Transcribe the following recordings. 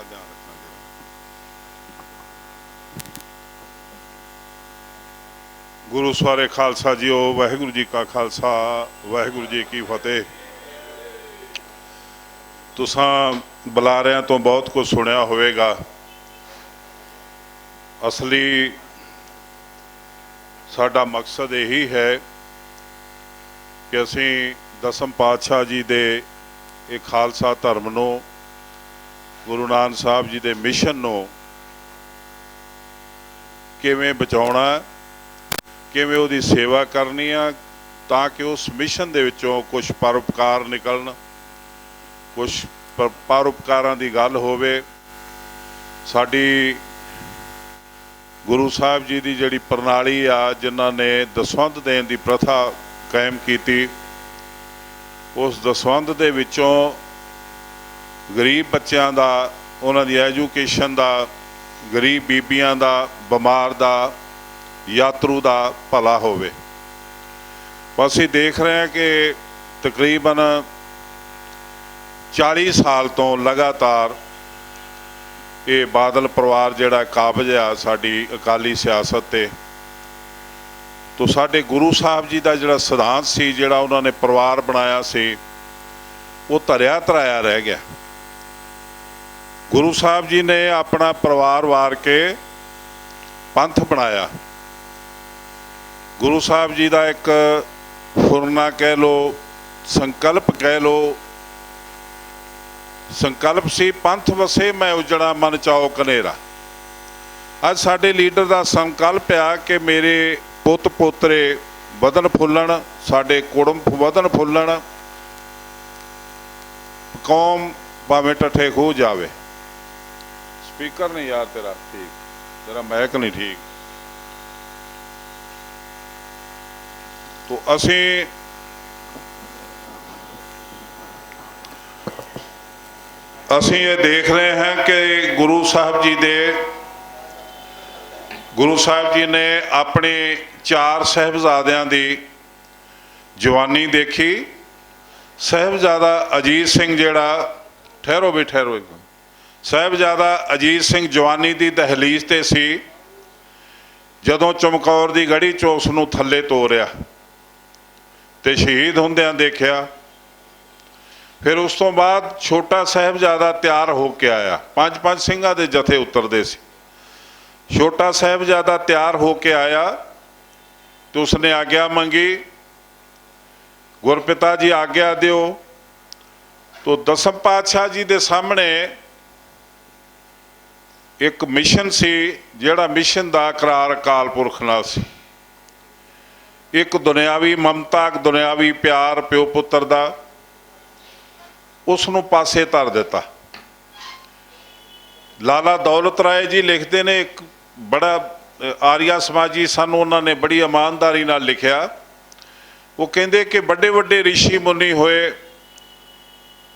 ध्यान रखना। गुरु सवारे खालसा जीओ, वाहिगुरु जी का खालसा, वाहिगुरु जी की फतेह। तुसां बुलारिਆਂ तो बहुत कुछ सुनिया होवेगा। असली साडा मकसद यही है कि असीं दसम पातशाह जी दे ये खालसा धर्म नूं, गुरु नानक साहब जी दे मिशन नूं किवें बचाउणा, किवें उहदी सेवा करनी आ, तां कि उस मिशन दे विचों कुछ परोपकार निकलन, कुछ परोपकारां दी गल होवे। साडी गुरु साहब जी की जिहड़ी प्रणाली आ, जिन्हां ने दसवंध देण दी प्रथा कायम कीती, उस दसवंध दे विचों गरीब बच्चों का, उन्हां दी एजुकेशन का, गरीब बीबियां का, बीमार का, यात्रू का भला होवे। असीं देख रहे हैं कि तकरीबन 40 साल तो लगातार ये बादल परिवार जिहड़ा काबज आ साडी अकाली सियासत ते। तो साडे गुरु साहब जी का जिहड़ा सिद्धांत सी, जिहड़ा उन्होंने परिवार बनाया सी, वो धरिया धराया रह गया। गुरु साहब जी ने अपना परिवार वार के पंथ बनाया। गुरु साहब जी का एक फुरना कह लो, संकल्प कह लो, संकल्प सी पंथ वसे मैं उजड़ा मन चाओ कनेरा। अज साडे लीडर का संकल्प आ कि मेरे पुत पोतरे वधन फुल्लण, साडे कुड़म वधन फुल्लण, कौम भावें टठे खूह जावे। स्पीकर नहीं यार तेरा ठीक, तेरा मैक नहीं ठीक। तो असीं ये देख रहे हैं कि गुरु साहब जी ने अपने 4 साहिबजादियां दी जवानी देखी। साहिबजादा अजीत सिंह जिहड़ा, ठहरो भी ठहरो, साहिबजादा अजीत सिंह जवानी की दहलीज ते सी जदों चमकौर की गढ़ी चों उसनूं थल्ले तोरिया ते शहीद हुंदियां देखिया। फिर उस तो बाद छोटा साहिबजादा तैयार होके आया, 5-5 ਸਿੰਘਾਂ ਦੇ जथे उतरते सी। छोटा साहिबजादा तैयार होके आया तो उसने आज्ञा मंगी, गुरपिता जी आज्ञा दिओ। तो दसम पातशाह जी के सामने एक मिशन सी, जिहड़ा मिशन का करार अकाल पुरख नाल सी। एक दुनियावी ममता, दुनियावी प्यार प्यो पुत्र का, उसनों पासे धर दिता। लाला दौलत राय जी लिखते ने, एक बड़ा आर्या समाजी सन, उन्होंने बड़ी ईमानदारी नाल लिखिया। वो कहते कि बड़े बड़े ऋषि मुनि होए,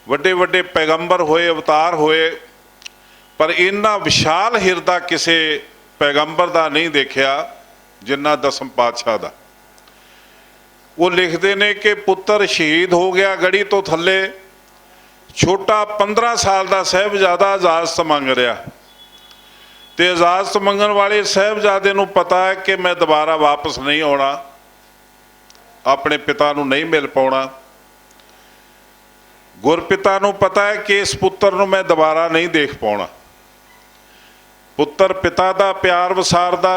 बड़े बड़े पैगंबर होए, अवतार होए, पर इन्ना विशाल हिरदा किसी पैगंबर का नहीं देखा जिन्ना दसम पातशाह का। वो लिखते ने कि पुत्र शहीद हो गया गढ़ी तो थले, छोटा 15 साल का साहिबजादा इजाजत मंग रहा, तो इजाजत मंगण वाले साहिबजादे नूं पता है कि मैं दोबारा वापस नहीं आना, अपने पिता नूं नहीं मिल पाउणा। गुरपिता नूं पता है कि इस पुत्र नूं मैं दोबारा नहीं देख पाउणा। पुत्र पिता का प्यार वसारदा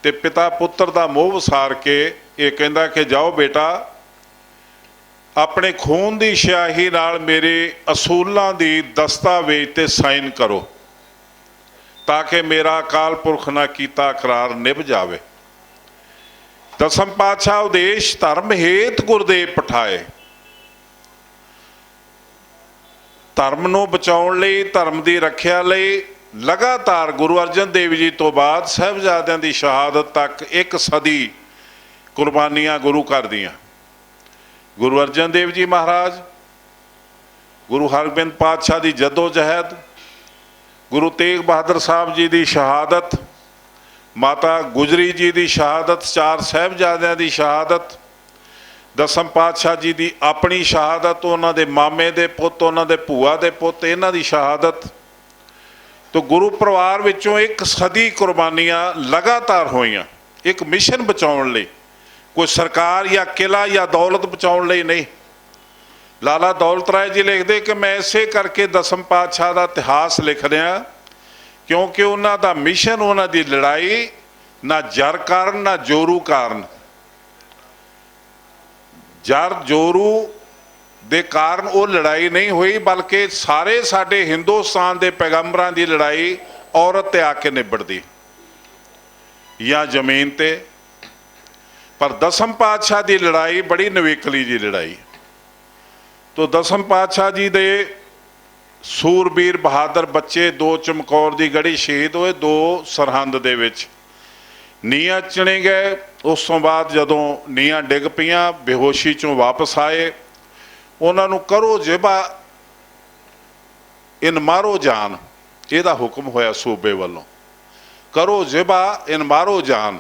ते पिता पुत्र का मोह वसार के ये कहंदा कि जाओ बेटा, अपने खून की स्याही नाल मेरे असूलों की दस्तावेज ते साइन करो, ताकि मेरा अकाल पुरख ना कीता करार निभ जावे। दसम पातशाह उदेश धर्म हेत गुरदेव पठाए। धर्म नूं बचाउण लई, धर्म की रखिया लई लगातार गुरु अर्जन देव जी तो बाद साहिबजादियां की शहादत तक 1 सदी कुर्बानियां गुरु कर दियां। गुरु अर्जन देव जी महाराज, गुरु हरगोबिंद पातशाह की जदोजहद, गुरु तेग बहादुर साहब जी की शहादत, माता गुजरी जी की शहादत, 4 साहिबजादियां की शहादत, ਦਸਮ ਪਾਤਸ਼ਾਹ ਜੀ ਦੀ ਆਪਣੀ ਸ਼ਹਾਦਤ, ਉਹਨਾਂ ਦੇ ਮਾਮੇ ਦੇ ਪੁੱਤ, ਉਹਨਾਂ ਦੇ ਭੂਆ ਦੇ ਪੁੱਤ, ਇਹਨਾਂ ਦੀ ਸ਼ਹਾਦਤ। तो गुरु परिवार विचों एक सदी कुर्बानियां लगातार होईयां, एक मिशन बचाउण लई, कोई सरकार या किला या दौलत बचाउण लई नहीं। लाला दौलत राय जी लिखते कि मैं इसे करके दसम पातशाह का इतिहास लिख रहा क्योंकि उन्हां दा मिशन, उन्हां दी लड़ाई ना जर कारण ना जोरू कारण, जर जोरू ਦੇ ਕਾਰਨ ਉਹ ਲੜਾਈ ਨਹੀਂ ਹੋਈ, ਬਲਕਿ ਸਾਰੇ ਸਾਡੇ ਹਿੰਦੁਸਤਾਨ ਦੇ ਪੈਗੰਬਰਾਂ ਦੀ ਲੜਾਈ ਔਰਤ ਤੇ ਆ ਕੇ ਨਿਬੜਦੀ ਜਾਂ ਜ਼ਮੀਨ ਤੇ। ਪਰ ਦਸਮ ਪਾਤਸ਼ਾਹ ਦੀ ਲੜਾਈ ਬੜੀ ਨਵੇਕਲੀ ਜੀ ਲੜਾਈ। ਤੋ ਦਸਮ ਪਾਤਸ਼ਾਹ ਜੀ ਦੇ ਸੂਰਬੀਰ ਬਹਾਦਰ ਬੱਚੇ, 2 ਚਮਕੌਰ ਦੀ ਗੜੀ ਸ਼ਹੀਦ ਹੋਏ, 2 ਸਰਹੰਦ ਦੇ ਵਿੱਚ ਨੀਹਾਂ ਚਿਣੇ ਗਏ। ਉਸ ਤੋਂ ਬਾਅਦ ਜਦੋਂ ਨੀਹਾਂ ਡਿੱਗ ਪਈਆਂ, ਬੇਹੋਸ਼ੀ ਚੋਂ ਵਾਪਸ ਆਏ, ਉਹਨਾਂ ਨੂੰ ਕਰੋ ਜਿਬਾ ਇਨ ਮਾਰੋ ਜਾਨ, ਇਹਦਾ ਹੁਕਮ ਹੋਇਆ ਸੂਬੇ ਵੱਲੋਂ, ਕਰੋ ਜਿਬਾ ਇਨ ਮਾਰੋ ਜਾਨ।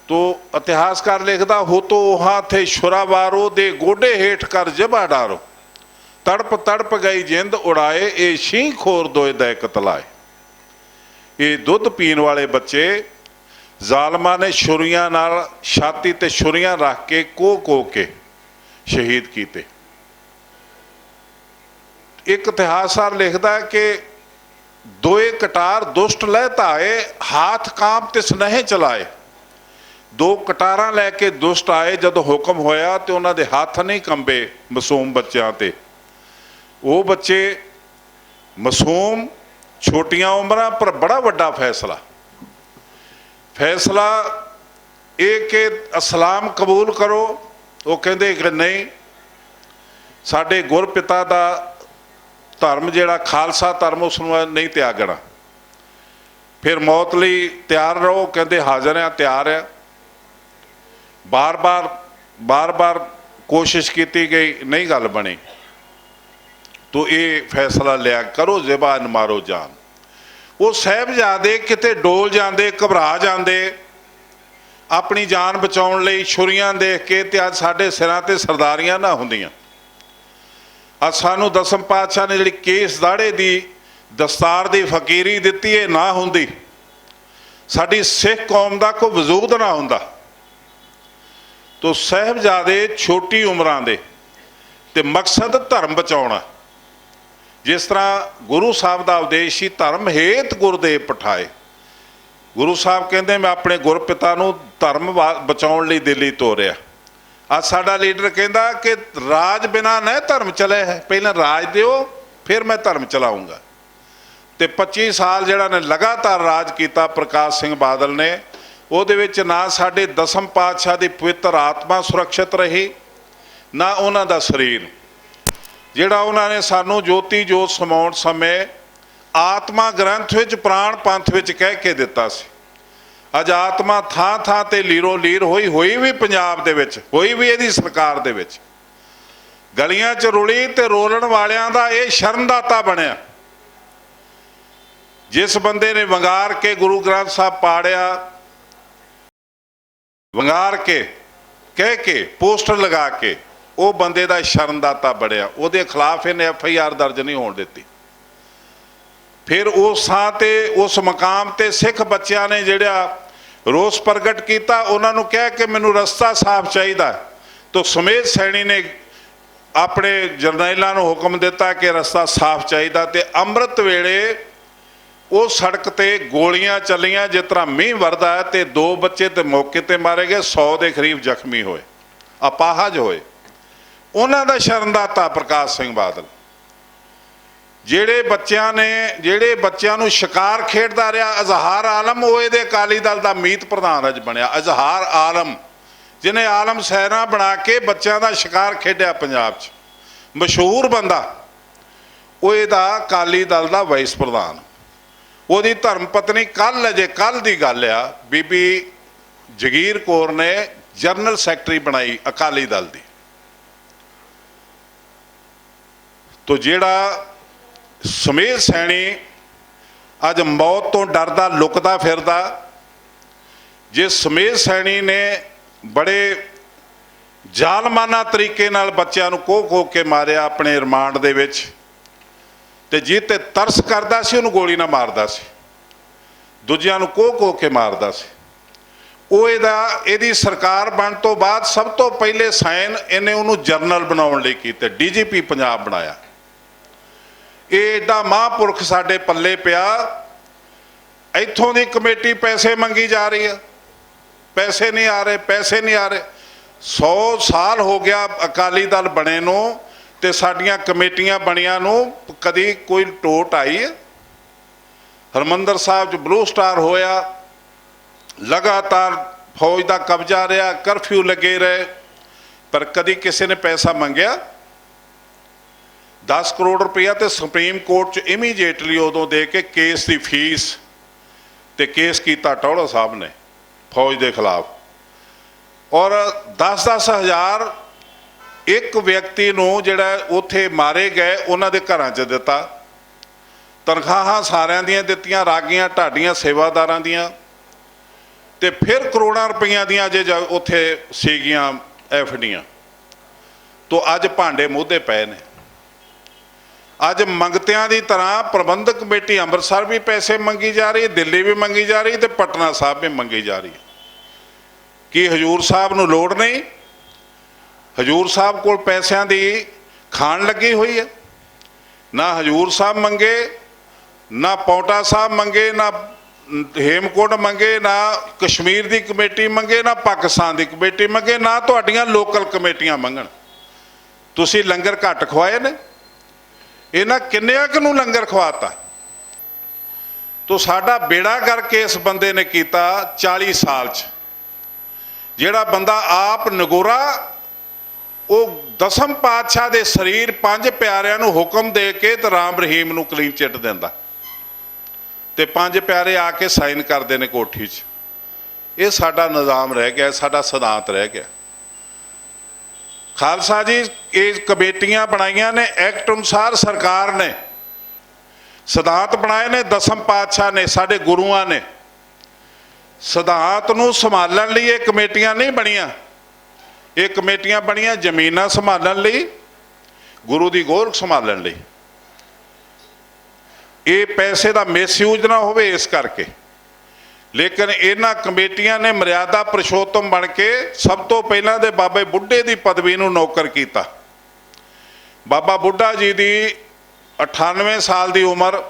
ਤੋ ਇਤਿਹਾਸਕਾਰ ਲਿਖਦਾ, ਹੋ ਤੋ ਉਹਾਂ ਥੇ ਸ਼ੁਰਾਵਾਰੋ ਦੇ ਗੋਡੇ ਹੇਠ ਕਰ ਜਿਬਾ ਡਾਰੋ, ਤੜਪ ਤੜਪ ਗਈ ਜਿੰਦ ਉਡਾਏ, ਇਹ ਸ਼ੀਂਹ ਖੋਰ ਦੋਏ ਦਾ ਕਤਲਾਏ। ਇਹ ਦੁੱਧ ਪੀਣ ਵਾਲੇ ਬੱਚੇ ਜ਼ਾਲਮਾਂ ਨੇ ਛੁਰੀਆਂ ਨਾਲ ਛਾਤੀ ਤੇ ਛੁਰੀਆਂ ਰੱਖ ਕੇ ਕੋਹ ਕੇ शहीद किए। एक इतिहासकार लिखता है कि दोए कटार दुष्ट लह धाए, हाथ कांप तिस नहीं चलाए। 2 कटारां लैके दुष्ट आए, जदों हुक्म होया तो उन्हां दे हथ नहीं कंबे मासूम बच्चों ते। वो बच्चे मासूम, छोटियां उम्रां, पर बड़ा वड्डा फैसला ये कि इस्लाम कबूल करो। वो कहते कि नहीं, साडे गुरपिता का धर्म जिहड़ा खालसा धर्म उसनूं नहीं त्यागना। फिर मौत लई तैयार रहो, कहते हाज़र हैं, तैयार है। बार बार कोशिश की गई, नहीं गल बनी। तो ये फैसला लिया, करो ज़िबा न मारो जान। वो साहिबजादे किते डोल जाते, घबरा जाते, अपनी जान बचाउण लई छुरीआं देख के, ते अज साडे सिरां ते सरदारियां ना हुंदियां। अज सानूं दसम पातशाह ने जिहड़ी केस दाड़े दी दस्तार दी फकीरी दित्ती है ना हुंदी, साडी सिख कौम दा कोई वजूद ना हुंदा। तो साहिबजादे छोटी उमरां दे ते मकसद धर्म बचाउणा। जिस तरह गुरु साहब दा उपदेश सी, धर्म हेत गुरदेव पठाए। गुरु साहब कहते मैं अपने गुरपिता नूं धर्म बचाउण लई दिल्ली तोरिया। अज साडा लीडर कहता कि राज बिना न धर्म चले है, पहले राज दिओ फिर मैं धर्म चलाऊँगा। तो 25 साल जिहड़ा ने लगातार राज किया प्रकाश सिंह बादल ने, उहदे विच ना साडे दसम पातशाह की पवित्र आत्मा सुरक्षित रही, ना उन्हां दा शरीर। जिहड़ा उन्होंने सानू ज्योति जोत समाउण समय आत्मा ग्रंथ विच प्राण पंथ विच कह के दिता सी। अज आत्मा थां थां ते लीरो लीर होई भी पंजाब दे विच, होई भी इहदी सरकार दे विच, गलियां च रुली ते रोलण वालियां दा इह शरणदाता बनिया। जिस बंदे ने वंगार के गुरु ग्रंथ साहब पाड़िया, वंगार के कह के पोस्टर लगा के, वो बंदे दा शरणदाता बड़िया। उहदे खिलाफ इन्हें FIR दर्ज नहीं होण दित्ती। फिर उस थां ते उस मकाम ते सिख बच्चों ने जिहड़ा रोस प्रगट किया, उन्होंने कहा कि मैनू रस्ता साफ चाहिए। तो सुमेध सैनी ने अपने जरनैलों को हुक्म दिता कि रस्ता साफ चाहिए। तो अमृत वेले उस सड़क ते गोलियां चलियां, जिस तरह मींह वरदा है, तो 2 बच्चे तो मौके पर मारे गए, 100 के करीब जख्मी होए, अपाहज होए। उन्हों का शरणदाता प्रकाश सिंह बादल, ਜਿਹੜੇ ਬੱਚਿਆਂ ਨੂੰ शिकार खेडदा रहा अजहार आलम, वो ये अकाली दल का मीत प्रधान अज बनया। अजहार आलम जिन्हें आलम सैना बना के बच्चों का शिकार खेडिया पंजाब च, मशहूर बंदा, वो इहदा अकाली दल का वाइस प्रधान। ਉਹਦੀ धर्म पत्नी कल अजे कल की गल आ, बीबी जगीर कौर ने जनरल सैकटरी बनाई अकाली दल की। तो जिहड़ा सुमेध सैनी अज मौत तो डरदा लुकदा फिरदा, जे सुमेध सैनी ने बड़े ਜ਼ਾਲਮਾਨਾ ਤਰੀਕੇ ਨਾਲ ਬੱਚਿਆਂ ਨੂੰ ਕੋਹ ਕੇ ਮਾਰਿਆ ਆਪਣੇ ਰਿਮਾਂਡ ਦੇ ਵਿੱਚ, ਤੇ ਜਿਹ ਤੇ ਤਰਸ ਕਰਦਾ ਸੀ ਉਹਨੂੰ ਗੋਲੀ ਨਾਲ ਮਾਰਦਾ ਸੀ, ਦੂਜਿਆਂ ਨੂੰ ਕੋਹ ਕੇ ਮਾਰਦਾ ਸੀ। ਉਹ ਇਹਦੀ ਸਰਕਾਰ ਬਣਨ ਤੋਂ ਬਾਅਦ ਸਭ ਤੋਂ ਪਹਿਲੇ ਸਾਈਨ ਇਹਨੇ ਉਹਨੂੰ ਜਰਨਲ ਬਣਾਉਣ ਲਈ ਕੀਤੇ, ਡੀਜੀਪੀ ਪੰਜਾਬ ਬਣਾਇਆ। ਇਹ ਏਡਾ ਮਹਾਂਪੁਰਖ ਸਾਡੇ ਪੱਲੇ ਪਿਆ, ਇੱਥੋਂ ਦੀ ਕਮੇਟੀ ਪੈਸੇ ਮੰਗੀ ਜਾ ਰਹੀ ਆ, ਪੈਸੇ ਨਹੀਂ ਆ ਰਹੇ, ਪੈਸੇ ਨਹੀਂ ਆ ਰਹੇ। 100 ਸਾਲ ਹੋ ਗਿਆ ਅਕਾਲੀ ਦਲ ਬਣੇ ਨੂੰ, ਤੇ ਸਾਡੀਆਂ ਕਮੇਟੀਆਂ ਬਣੀਆਂ ਨੂੰ ਕਦੀ ਕੋਈ ਟੋਟ ਆਈ ਹੈ? ਹਰਿਮੰਦਰ ਸਾਹਿਬ 'ਚ ਬਲੂ ਸਟਾਰ ਹੋਇਆ, ਲਗਾਤਾਰ ਫੌਜ ਦਾ ਕਬਜ਼ਾ ਰਿਹਾ, ਕਰਫਿਊ ਲੱਗੇ ਰਹੇ, ਪਰ ਕਦੀ ਕਿਸੇ ਨੇ ਪੈਸਾ ਮੰਗਿਆ? 10 ਕਰੋੜ ਰੁਪਇਆ ਤੇ ਸੁਪਰੀਮ ਕੋਰਟ 'ਚ ਇਮੀਡੀਏਟਲੀ ਉਦੋਂ ਦੇ ਕੇ ਕੇਸ ਦੀ ਫੀਸ ਤੇ ਕੇਸ ਕੀਤਾ ਟੌਹੜਾ ਸਾਹਿਬ ਨੇ ਫੌਜ ਦੇ ਖਿਲਾਫ, ਔਰ 10-10 ਹਜ਼ਾਰ ਇੱਕ ਵਿਅਕਤੀ ਨੂੰ ਜਿਹੜਾ ਉੱਥੇ ਮਾਰੇ ਗਏ ਉਹਨਾਂ ਦੇ ਘਰਾਂ 'ਚ ਦਿੱਤਾ। ਤਨਖਾਹਾਂ ਸਾਰਿਆਂ ਦੀਆਂ ਦਿੱਤੀਆਂ, ਰਾਗੀਆਂ ਢਾਡੀਆਂ ਸੇਵਾਦਾਰਾਂ ਦੀਆਂ, ਤੇ ਫਿਰ ਕਰੋੜਾਂ ਰੁਪਈਆਂ ਦੀਆਂ ਜੇ ਉੱਥੇ ਸੀਗੀਆਂ ਐਫਡੀਆਂ। ਤੋਂ ਅੱਜ ਭਾਂਡੇ ਮੋਢੇ ਪਏ ਨੇ। ਅੱਜ ਮੰਗਤਿਆਂ ਦੀ ਤਰ੍ਹਾਂ ਪ੍ਰਬੰਧਕ ਕਮੇਟੀ ਅੰਮ੍ਰਿਤਸਰ ਵੀ ਪੈਸੇ ਮੰਗੀ ਜਾ ਰਹੀ, ਦਿੱਲੀ ਵੀ ਮੰਗੀ ਜਾ ਰਹੀ, ਤੇ ਪਟਨਾ ਸਾਹਿਬ ਵੀ ਮੰਗੀ ਜਾ ਰਹੀ। ਕੀ ਹਜੂਰ ਸਾਹਿਬ ਨੂੰ ਲੋੜ ਨਹੀਂ? ਹਜੂਰ ਸਾਹਿਬ ਕੋਲ ਪੈਸਿਆਂ ਦੀ ਖਾਣ ਲੱਗੀ ਹੋਈ ਹੈ। ਨਾ ਹਜੂਰ ਸਾਹਿਬ ਮੰਗੇ, ਨਾ ਪੌਂਟਾ ਸਾਹਿਬ ਮੰਗੇ, ਨਾ ਹੇਮਕੁੰਡ ਮੰਗੇ, ਨਾ ਕਸ਼ਮੀਰ ਦੀ ਕਮੇਟੀ ਮੰਗੇ, ਨਾ ਪਾਕਿਸਤਾਨ ਦੀ ਕਮੇਟੀ ਮੰਗੇ, ਨਾ ਤੁਹਾਡੀਆਂ ਲੋਕਲ ਕਮੇਟੀਆਂ ਮੰਗਣ। ਤੁਸੀਂ ਲੰਗਰ ਘੱਟ ਖਵਾਏ ਨੇ, ਇਹਨਾਂ ਕਿੰਨਿਆਂ ਕੁ ਨੂੰ ਲੰਗਰ ਖਵਾਤਾ? ਤੋ ਸਾਡਾ ਬੇੜਾ ਕਰਕੇ ਇਸ ਬੰਦੇ ਨੇ ਕੀਤਾ 40 ਸਾਲ 'ਚ। ਜਿਹੜਾ ਬੰਦਾ ਆਪ ਨਗੋਰਾ, ਉਹ ਦਸਮ ਪਾਤਸ਼ਾਹ ਦੇ ਸਰੀਰ 5 ਪਿਆਰਿਆਂ ਨੂੰ ਹੁਕਮ ਦੇ ਕੇ ਤੇ ਰਾਮ ਰਹੀਮ ਨੂੰ ਕਲੀਨ ਚਿੱਟ ਦਿੰਦਾ, ਤੇ 5 ਪਿਆਰੇ ਆ ਕੇ ਸਾਈਨ ਕਰਦੇ ਨੇ ਕੋਠੀ 'ਚ। ਇਹ ਸਾਡਾ ਨਿਜ਼ਾਮ ਰਹਿ ਗਿਆ, ਸਾਡਾ ਸਿਧਾਂਤ ਰਹਿ ਗਿਆ। ਖਾਲਸਾ ਜੀ ਇਹ ਕਮੇਟੀਆਂ ਬਣਾਈਆਂ ਨੇ ਐਕਟ ਅਨੁਸਾਰ, ਸਰਕਾਰ ਨੇ ਸਿਧਾਂਤ ਬਣਾਏ ਨੇ, ਦਸਮ ਪਾਤਸ਼ਾਹ ਨੇ, ਸਾਡੇ ਗੁਰੂਆਂ ਨੇ। ਸਿਧਾਂਤ ਨੂੰ ਸੰਭਾਲਣ ਲਈ ਇਹ ਕਮੇਟੀਆਂ ਨਹੀਂ ਬਣੀਆਂ। ਇਹ ਕਮੇਟੀਆਂ ਬਣੀਆਂ ਜ਼ਮੀਨਾਂ ਸੰਭਾਲਣ ਲਈ, ਗੁਰੂ ਦੀ ਗੋਰਖ ਸੰਭਾਲਣ ਲਈ। ਇਹ ਪੈਸੇ ਦਾ ਮਿਸਯੂਜ਼ ਨਾ ਹੋਵੇ ਇਸ ਕਰਕੇ। ਲੇਕਿਨ ਇਹਨਾਂ ਕਮੇਟੀਆਂ ਨੇ ਮਰਿਆਦਾ ਪੁਰਸ਼ੋਤਮ ਬਣ ਕੇ ਸਭ ਤੋਂ ਪਹਿਲਾਂ ਦੇ ਬਾਬੇ ਬੁੱਢੇ ਦੀ ਪਦਵੀ ਨੂੰ ਨੌਕਰ ਕੀਤਾ। ਬਾਬਾ ਬੁੱਢਾ ਜੀ ਦੀ 98 ਸਾਲ ਦੀ ਉਮਰ,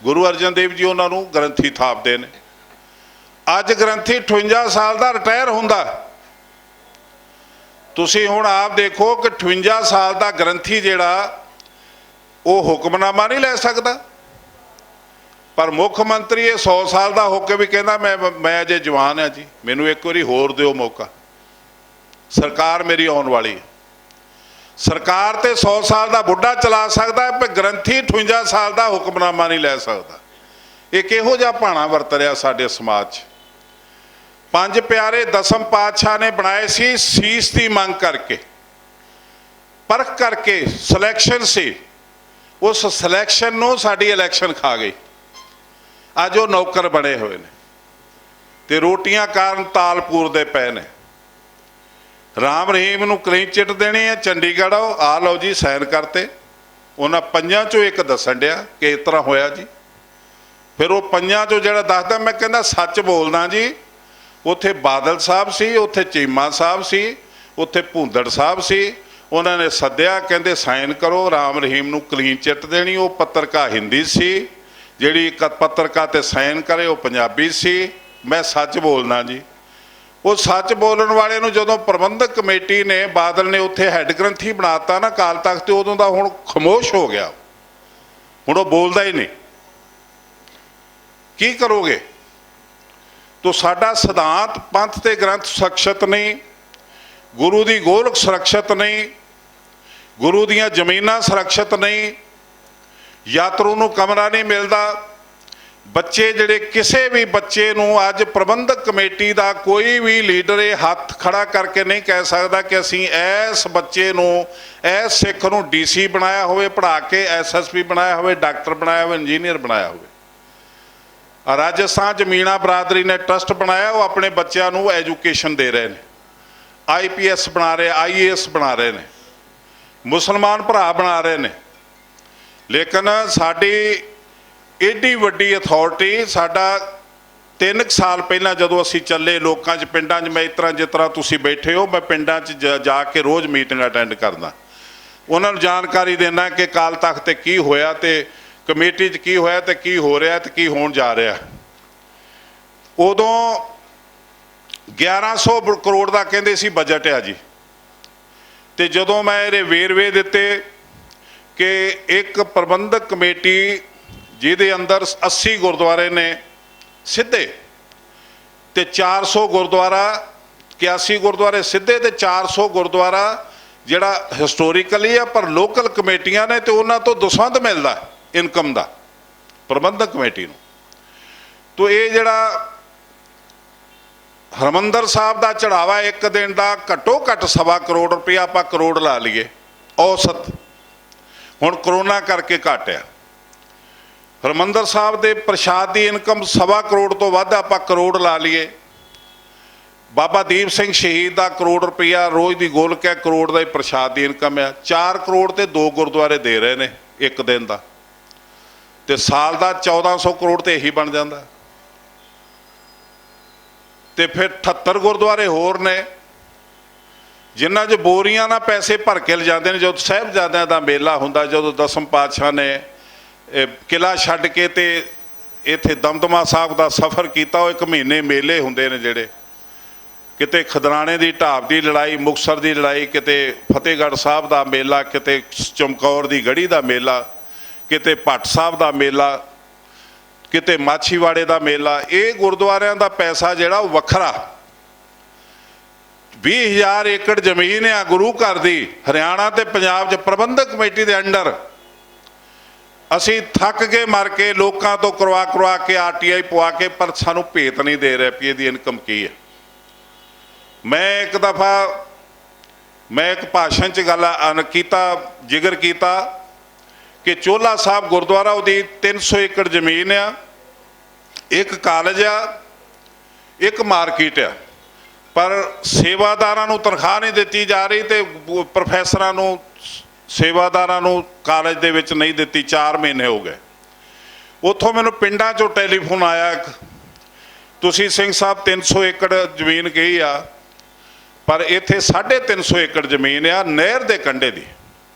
ਗੁਰੂ ਅਰਜਨ ਦੇਵ ਜੀ ਉਹਨਾਂ ਨੂੰ ਗ੍ਰੰਥੀ ਥਾਪਦੇ ਨੇ। ਅੱਜ ਗ੍ਰੰਥੀ 58 ਸਾਲ ਦਾ ਰਿਟਾਇਰ ਹੁੰਦਾ। ਤੁਸੀਂ ਹੁਣ ਆਪ ਦੇਖੋ ਕਿ 58 ਸਾਲ ਦਾ ਗ੍ਰੰਥੀ ਜਿਹੜਾ ਉਹ ਹੁਕਮਨਾਮਾ ਨਹੀਂ ਲੈ ਸਕਦਾ, ਪਰ ਮੁੱਖ ਮੰਤਰੀ ਇਹ 100 ਸਾਲ ਦਾ ਹੋ ਕੇ ਵੀ ਕਹਿੰਦਾ ਮੈਂ ਅਜੇ ਜਵਾਨ ਹਾਂ ਜੀ, ਮੈਨੂੰ ਇੱਕ ਵਾਰੀ ਹੋਰ ਦਿਓ ਮੌਕਾ, ਸਰਕਾਰ ਮੇਰੀ ਆਉਣ ਵਾਲੀ ਹੈ। ਸਰਕਾਰ ਤੇ 100 ਸਾਲ ਦਾ ਬੁੱਢਾ ਚਲਾ ਸਕਦਾ, ਪਰ ਗ੍ਰੰਥੀ 58 ਸਾਲ ਦਾ ਹੁਕਮਨਾਮਾ ਨਹੀਂ ਲੈ ਸਕਦਾ। ਇਹ ਕਿਹੋ ਜਿਹਾ ਭਾਣਾ ਵਰਤ ਰਿਹਾ ਸਾਡੇ ਸਮਾਜ 'ਚ। 5 ਪਿਆਰੇ ਦਸਮ ਪਾਤਸ਼ਾਹ ਨੇ ਬਣਾਏ ਸੀ ਸੀਸ ਦੀ ਮੰਗ ਕਰਕੇ, ਪਰਖ ਕਰਕੇ, ਸਿਲੈਕਸ਼ਨ ਸੀ। ਉਸ ਸਿਲੈਕਸ਼ਨ ਨੂੰ ਸਾਡੀ ਇਲੈਕਸ਼ਨ ਖਾ ਗਈ। ਅੱਜ ਉਹ ਨੌਕਰ ਬਣੇ ਹੋਏ ਨੇ ਤੇ ਰੋਟੀਆਂ ਕਾਰਨ ਤਾਲ ਪੂਰਦੇ ਪਏ ਨੇ। ਰਾਮ ਰਹੀਮ ਨੂੰ ਕਲੀਨ ਚਿੱਟ ਦੇਣੀ ਹੈ, ਚੰਡੀਗੜ੍ਹ ਆਓ, ਆ ਲਓ ਜੀ, ਸਾਈਨ ਕਰਤੇ। ਉਹਨਾਂ 5 ਚੋਂ ਇੱਕ ਦੱਸਣ ਡਿਆ ਕਿ ਇਸ ਤਰ੍ਹਾਂ ਹੋਇਆ ਜੀ। ਫਿਰ ਉਹ 5 ਚੋਂ ਜਿਹੜਾ ਦੱਸਦਾ, ਮੈਂ ਕਹਿੰਦਾ ਸੱਚ ਬੋਲਦਾ ਜੀ। ਉੱਥੇ ਬਾਦਲ ਸਾਹਿਬ ਸੀ, ਉੱਥੇ ਚੀਮਾ ਸਾਹਿਬ ਸੀ, ਉੱਥੇ ਭੂੰਦੜ ਸਾਹਿਬ ਸੀ। ਉਹਨਾਂ ਨੇ ਸੱਦਿਆ, ਕਹਿੰਦੇ ਸਾਈਨ ਕਰੋ, ਰਾਮ ਰਹੀਮ ਨੂੰ ਕਲੀਨ ਚਿੱਟ ਦੇਣੀ। ਉਹ ਪੱਤਰਕਾਰ ਹਿੰਦੀ ਸੀ, ਜਿਹੜੀ ਪੱਤਰਕਾਰ ਤੇ ਸਾਈਨ ਕਰੇ ਉਹ ਪੰਜਾਬੀ ਸੀ। ਮੈਂ ਸੱਚ ਬੋਲਦਾ ਜੀ। ਉਹ ਸੱਚ ਬੋਲਣ ਵਾਲੇ ਨੂੰ ਜਦੋਂ ਪ੍ਰਬੰਧਕ ਕਮੇਟੀ ਨੇ, ਬਾਦਲ ਨੇ ਉੱਥੇ ਹੈੱਡ ਗ੍ਰੰਥੀ ਬਣਾਤਾ ਨਾ ਅਕਾਲ ਤਖਤ ਤੇ, ਉਦੋਂ ਦਾ ਹੁਣ ਖਾਮੋਸ਼ ਹੋ ਗਿਆ। ਹੁਣ ਉਹ ਬੋਲਦਾ ਹੀ ਨਹੀਂ। ਕੀ ਕਰੋਗੇ? ਤੋ ਸਾਡਾ ਸਿਧਾਂਤ, ਪੰਥ ਤੇ ਗ੍ਰੰਥ ਸੁਰੱਖਿਅਤ ਨਹੀਂ, ਗੁਰੂ ਦੀ ਗੋਲਕ ਸੁਰੱਖਿਅਤ ਨਹੀਂ, ਗੁਰੂ ਦੀਆਂ ਜ਼ਮੀਨਾਂ ਸੁਰੱਖਿਅਤ ਨਹੀਂ, ਯਾਤਰੂ ਨੂੰ ਕਮਰਾ ਨਹੀਂ ਮਿਲਦਾ। ਬੱਚੇ ਜਿਹੜੇ, ਕਿਸੇ ਵੀ ਬੱਚੇ ਨੂੰ ਅੱਜ ਪ੍ਰਬੰਧਕ ਕਮੇਟੀ ਦਾ ਕੋਈ ਵੀ ਲੀਡਰ ਇਹ ਹੱਥ ਖੜਾ ਕਰਕੇ ਨਹੀਂ ਕਹਿ ਸਕਦਾ ਕਿ ਅਸੀਂ ਇਸ ਬੱਚੇ ਨੂੰ, ਇਸ ਸਿੱਖ ਨੂੰ DC ਬਣਾਇਆ ਹੋਵੇ, ਪੜ੍ਹਾ ਕੇ SSP ਬਣਾਇਆ ਹੋਵੇ, ਡਾਕਟਰ ਬਣਾਇਆ ਹੋਵੇ, ਇੰਜੀਨੀਅਰ ਬਣਾਇਆ ਹੋਵੇ। ਰਾਜਸਥਾਨ 'ਚ ਮੀਣਾ ਬਰਾਦਰੀ ਨੇ ਟਰਸਟ ਬਣਾਇਆ, ਉਹ ਆਪਣੇ ਬੱਚਿਆਂ ਨੂੰ ਐਜੂਕੇਸ਼ਨ ਦੇ ਰਹੇ ਨੇ। IPS ਬਣਾ ਰਹੇ, IAS ਬਣਾ ਰਹੇ ਨੇ, ਮੁਸਲਮਾਨ ਭਰਾ ਬਣਾ ਰਹੇ ਨੇ। ਲੇਕਿਨ ਸਾਡੀ ਏਡੀ ਵੱਡੀ ਅਥਾਰਟੀ, ਸਾਡਾ 3 ਸਾਲ ਪਹਿਲਾਂ ਜਦੋਂ ਅਸੀਂ ਚੱਲੇ ਲੋਕਾਂ 'ਚ, ਪਿੰਡਾਂ 'ਚ, ਮੈਂ ਜਿਸ ਤਰ੍ਹਾਂ ਤੁਸੀਂ ਬੈਠੇ ਹੋ, ਮੈਂ ਪਿੰਡਾਂ 'ਚ ਜਾ ਕੇ ਰੋਜ਼ ਮੀਟਿੰਗ ਅਟੈਂਡ ਕਰਦਾ, ਉਹਨਾਂ ਨੂੰ ਜਾਣਕਾਰੀ ਦਿੰਦਾ ਕਿ ਅਕਾਲ ਤਖ਼ਤ 'ਤੇ ਕੀ ਹੋਇਆ ਤੇ ਕਮੇਟੀ 'ਚ ਕੀ ਹੋਇਆ ਤੇ ਕੀ ਹੋ ਰਿਹਾ ਤੇ ਕੀ ਹੋਣ ਜਾ ਰਿਹਾ। ਉਦੋਂ 1100 ਕਰੋੜ ਦਾ ਕਹਿੰਦੇ ਸੀ ਬਜਟ ਆ ਜੀ, ਤੇ ਜਦੋਂ ਮੈਂ ਇਹਦੇ ਵੇਰਵੇ ਦਿੱਤੇ ਕਿ ਇੱਕ ਪ੍ਰਬੰਧਕ ਕਮੇਟੀ ਜਿਹਦੇ ਅੰਦਰ 80 ਗੁਰਦੁਆਰੇ ਨੇ ਸਿੱਧੇ ਤੇ 400 ਗੁਰਦੁਆਰਾ, 81 ਗੁਰਦੁਆਰੇ ਸਿੱਧੇ ਤੇ 400 ਗੁਰਦੁਆਰਾ ਜਿਹੜਾ ਹਿਸਟੋਰੀਕਲੀ ਆ, ਪਰ ਲੋਕਲ ਕਮੇਟੀਆਂ ਨੇ ਤੇ ਉਹਨਾਂ ਤੋਂ ਦਸਵੰਧ ਮਿਲਦਾ ਇਨਕਮ ਦਾ ਪ੍ਰਬੰਧਕ ਕਮੇਟੀ ਨੂੰ। ਤੋ ਇਹ ਜਿਹੜਾ ਹਰਿਮੰਦਰ ਸਾਹਿਬ ਦਾ ਚੜਾਵਾ ਇੱਕ ਦਿਨ ਦਾ ਘੱਟੋ ਘੱਟ 1.25 ਕਰੋੜ ਰੁਪਇਆ, ਆਪਾਂ ਕਰੋੜ ਲਾ ਲਈਏ ਔਸਤ, ਹੁਣ ਕਰੋਨਾ ਕਰਕੇ ਘੱਟ ਆ। ਹਰਿਮੰਦਰ ਸਾਹਿਬ ਦੇ ਪ੍ਰਸ਼ਾਦ ਦੀ ਇਨਕਮ 1.25 ਕਰੋੜ ਤੋਂ ਵੱਧ, ਆਪਾਂ ਕਰੋੜ ਲਾ ਲਈਏ। ਬਾਬਾ ਦੀਪ ਸਿੰਘ ਸ਼ਹੀਦ ਦਾ ਕਰੋੜ ਰੁਪਇਆ ਰੋਜ਼ ਦੀ ਗੋਲਕ ਹੈ, ਕਰੋੜ ਦਾ ਹੀ ਪ੍ਰਸ਼ਾਦ ਦੀ ਇਨਕਮ ਆ। 4 ਕਰੋੜ ਤੇ 2 ਗੁਰਦੁਆਰੇ ਦੇ ਰਹੇ ਨੇ ਇੱਕ ਦਿਨ ਦਾ, ਤੇ ਸਾਲ ਦਾ 1400 ਕਰੋੜ ਤੇ ਇਹੀ ਬਣ ਜਾਂਦਾ। ਤੇ ਫਿਰ 78 ਗੁਰਦੁਆਰੇ ਹੋਰ ਨੇ ਜਿਨ੍ਹਾਂ 'ਚ ਬੋਰੀਆਂ ਨਾਲ ਪੈਸੇ ਭਰ ਕੇ ਲਿਜਾਂਦੇ ਨੇ। ਜਦੋਂ ਸਾਹਿਬਜ਼ਾਦਿਆਂ ਦਾ ਮੇਲਾ ਹੁੰਦਾ, ਜਦੋਂ ਦਸਮ ਪਾਤਸ਼ਾਹ ਨੇ ਕਿਲ੍ਹਾ ਛੱਡ ਕੇ ਤੇ ਇੱਥੇ ਦਮਦਮਾ ਸਾਹਿਬ ਦਾ ਸਫ਼ਰ ਕੀਤਾ, ਉਹ 1 ਮਹੀਨੇ ਮੇਲੇ ਹੁੰਦੇ ਨੇ ਜਿਹੜੇ, ਕਿਤੇ ਖਦਰਾਣੇ ਦੀ ਢਾਬ ਦੀ ਲੜਾਈ, ਮੁਕਤਸਰ ਦੀ ਲੜਾਈ, ਕਿਤੇ ਫਤਿਹਗੜ੍ਹ ਸਾਹਿਬ ਦਾ ਮੇਲਾ, ਕਿਤੇ ਚਮਕੌਰ ਦੀ ਗੜੀ ਦਾ ਮੇਲਾ, ਕਿਤੇ ਭੱਟ ਸਾਹਿਬ ਦਾ ਮੇਲਾ, ਕਿਤੇ ਮਾਛੀਵਾੜੇ ਦਾ ਮੇਲਾ। ਇਹ ਗੁਰਦੁਆਰਿਆਂ ਦਾ ਪੈਸਾ ਜਿਹੜਾ ਉਹ ਵੱਖਰਾ। 20,000 ਏਕੜ ਜ਼ਮੀਨ ਆ ਗੁਰੂ ਘਰ ਦੀ, ਹਰਿਆਣਾ ਤੇ ਪੰਜਾਬ 'ਚ ਪ੍ਰਬੰਧਕ ਕਮੇਟੀ ਦੇ ਅੰਡਰ। ਅਸੀਂ ਥੱਕ ਕੇ ਮਰ ਕੇ ਲੋਕਾਂ ਤੋਂ ਕਰਵਾ ਕੇ RTI ਪਵਾ ਕੇ, ਪਰ ਸਾਨੂੰ ਭੇਤ ਨਹੀਂ ਦੇ ਰਹੇ ਵੀ ਇਹਦੀ ਇਨਕਮ ਕੀ ਹੈ। ਮੈਂ ਇੱਕ ਦਫਾ ਇੱਕ ਭਾਸ਼ਣ 'ਚ ਗੱਲ ਕੀਤਾ, ਜ਼ਿਕਰ ਕੀਤਾ ਕਿ ਚੋਲਾ ਸਾਹਿਬ ਗੁਰਦੁਆਰਾ, ਉਹਦੀ 300 ਏਕੜ ਜ਼ਮੀਨ ਆ, ਇੱਕ ਕਾਲਜ ਆ, ਇੱਕ ਮਾਰਕੀਟ ਆ, ਪਰ ਸੇਵਾਦਾਰਾਂ ਨੂੰ ਤਨਖਾਹ ਨਹੀਂ ਦਿੱਤੀ ਜਾ ਰਹੀ ਤੇ ਪ੍ਰੋਫੈਸਰਾਂ ਨੂੰ, ਸੇਵਾਦਾਰਾਂ ਨੂੰ ਕਾਲਜ ਦੇ ਵਿੱਚ ਨਹੀਂ ਦਿੱਤੀ। 4 ਮਹੀਨੇ ਹੋ ਗਏ। ਉੱਥੋਂ ਮੈਨੂੰ ਪਿੰਡਾਂ 'ਚੋਂ ਟੈਲੀਫੋਨ ਆਇਆ, ਤੁਸੀਂ ਸਿੰਘ ਸਾਹਿਬ 300 ਏਕੜ ਜ਼ਮੀਨ ਗਈ ਆ, ਪਰ ਇੱਥੇ 350 ਏਕੜ ਜ਼ਮੀਨ ਆ ਨਹਿਰ ਦੇ ਕੰਢੇ ਦੀ,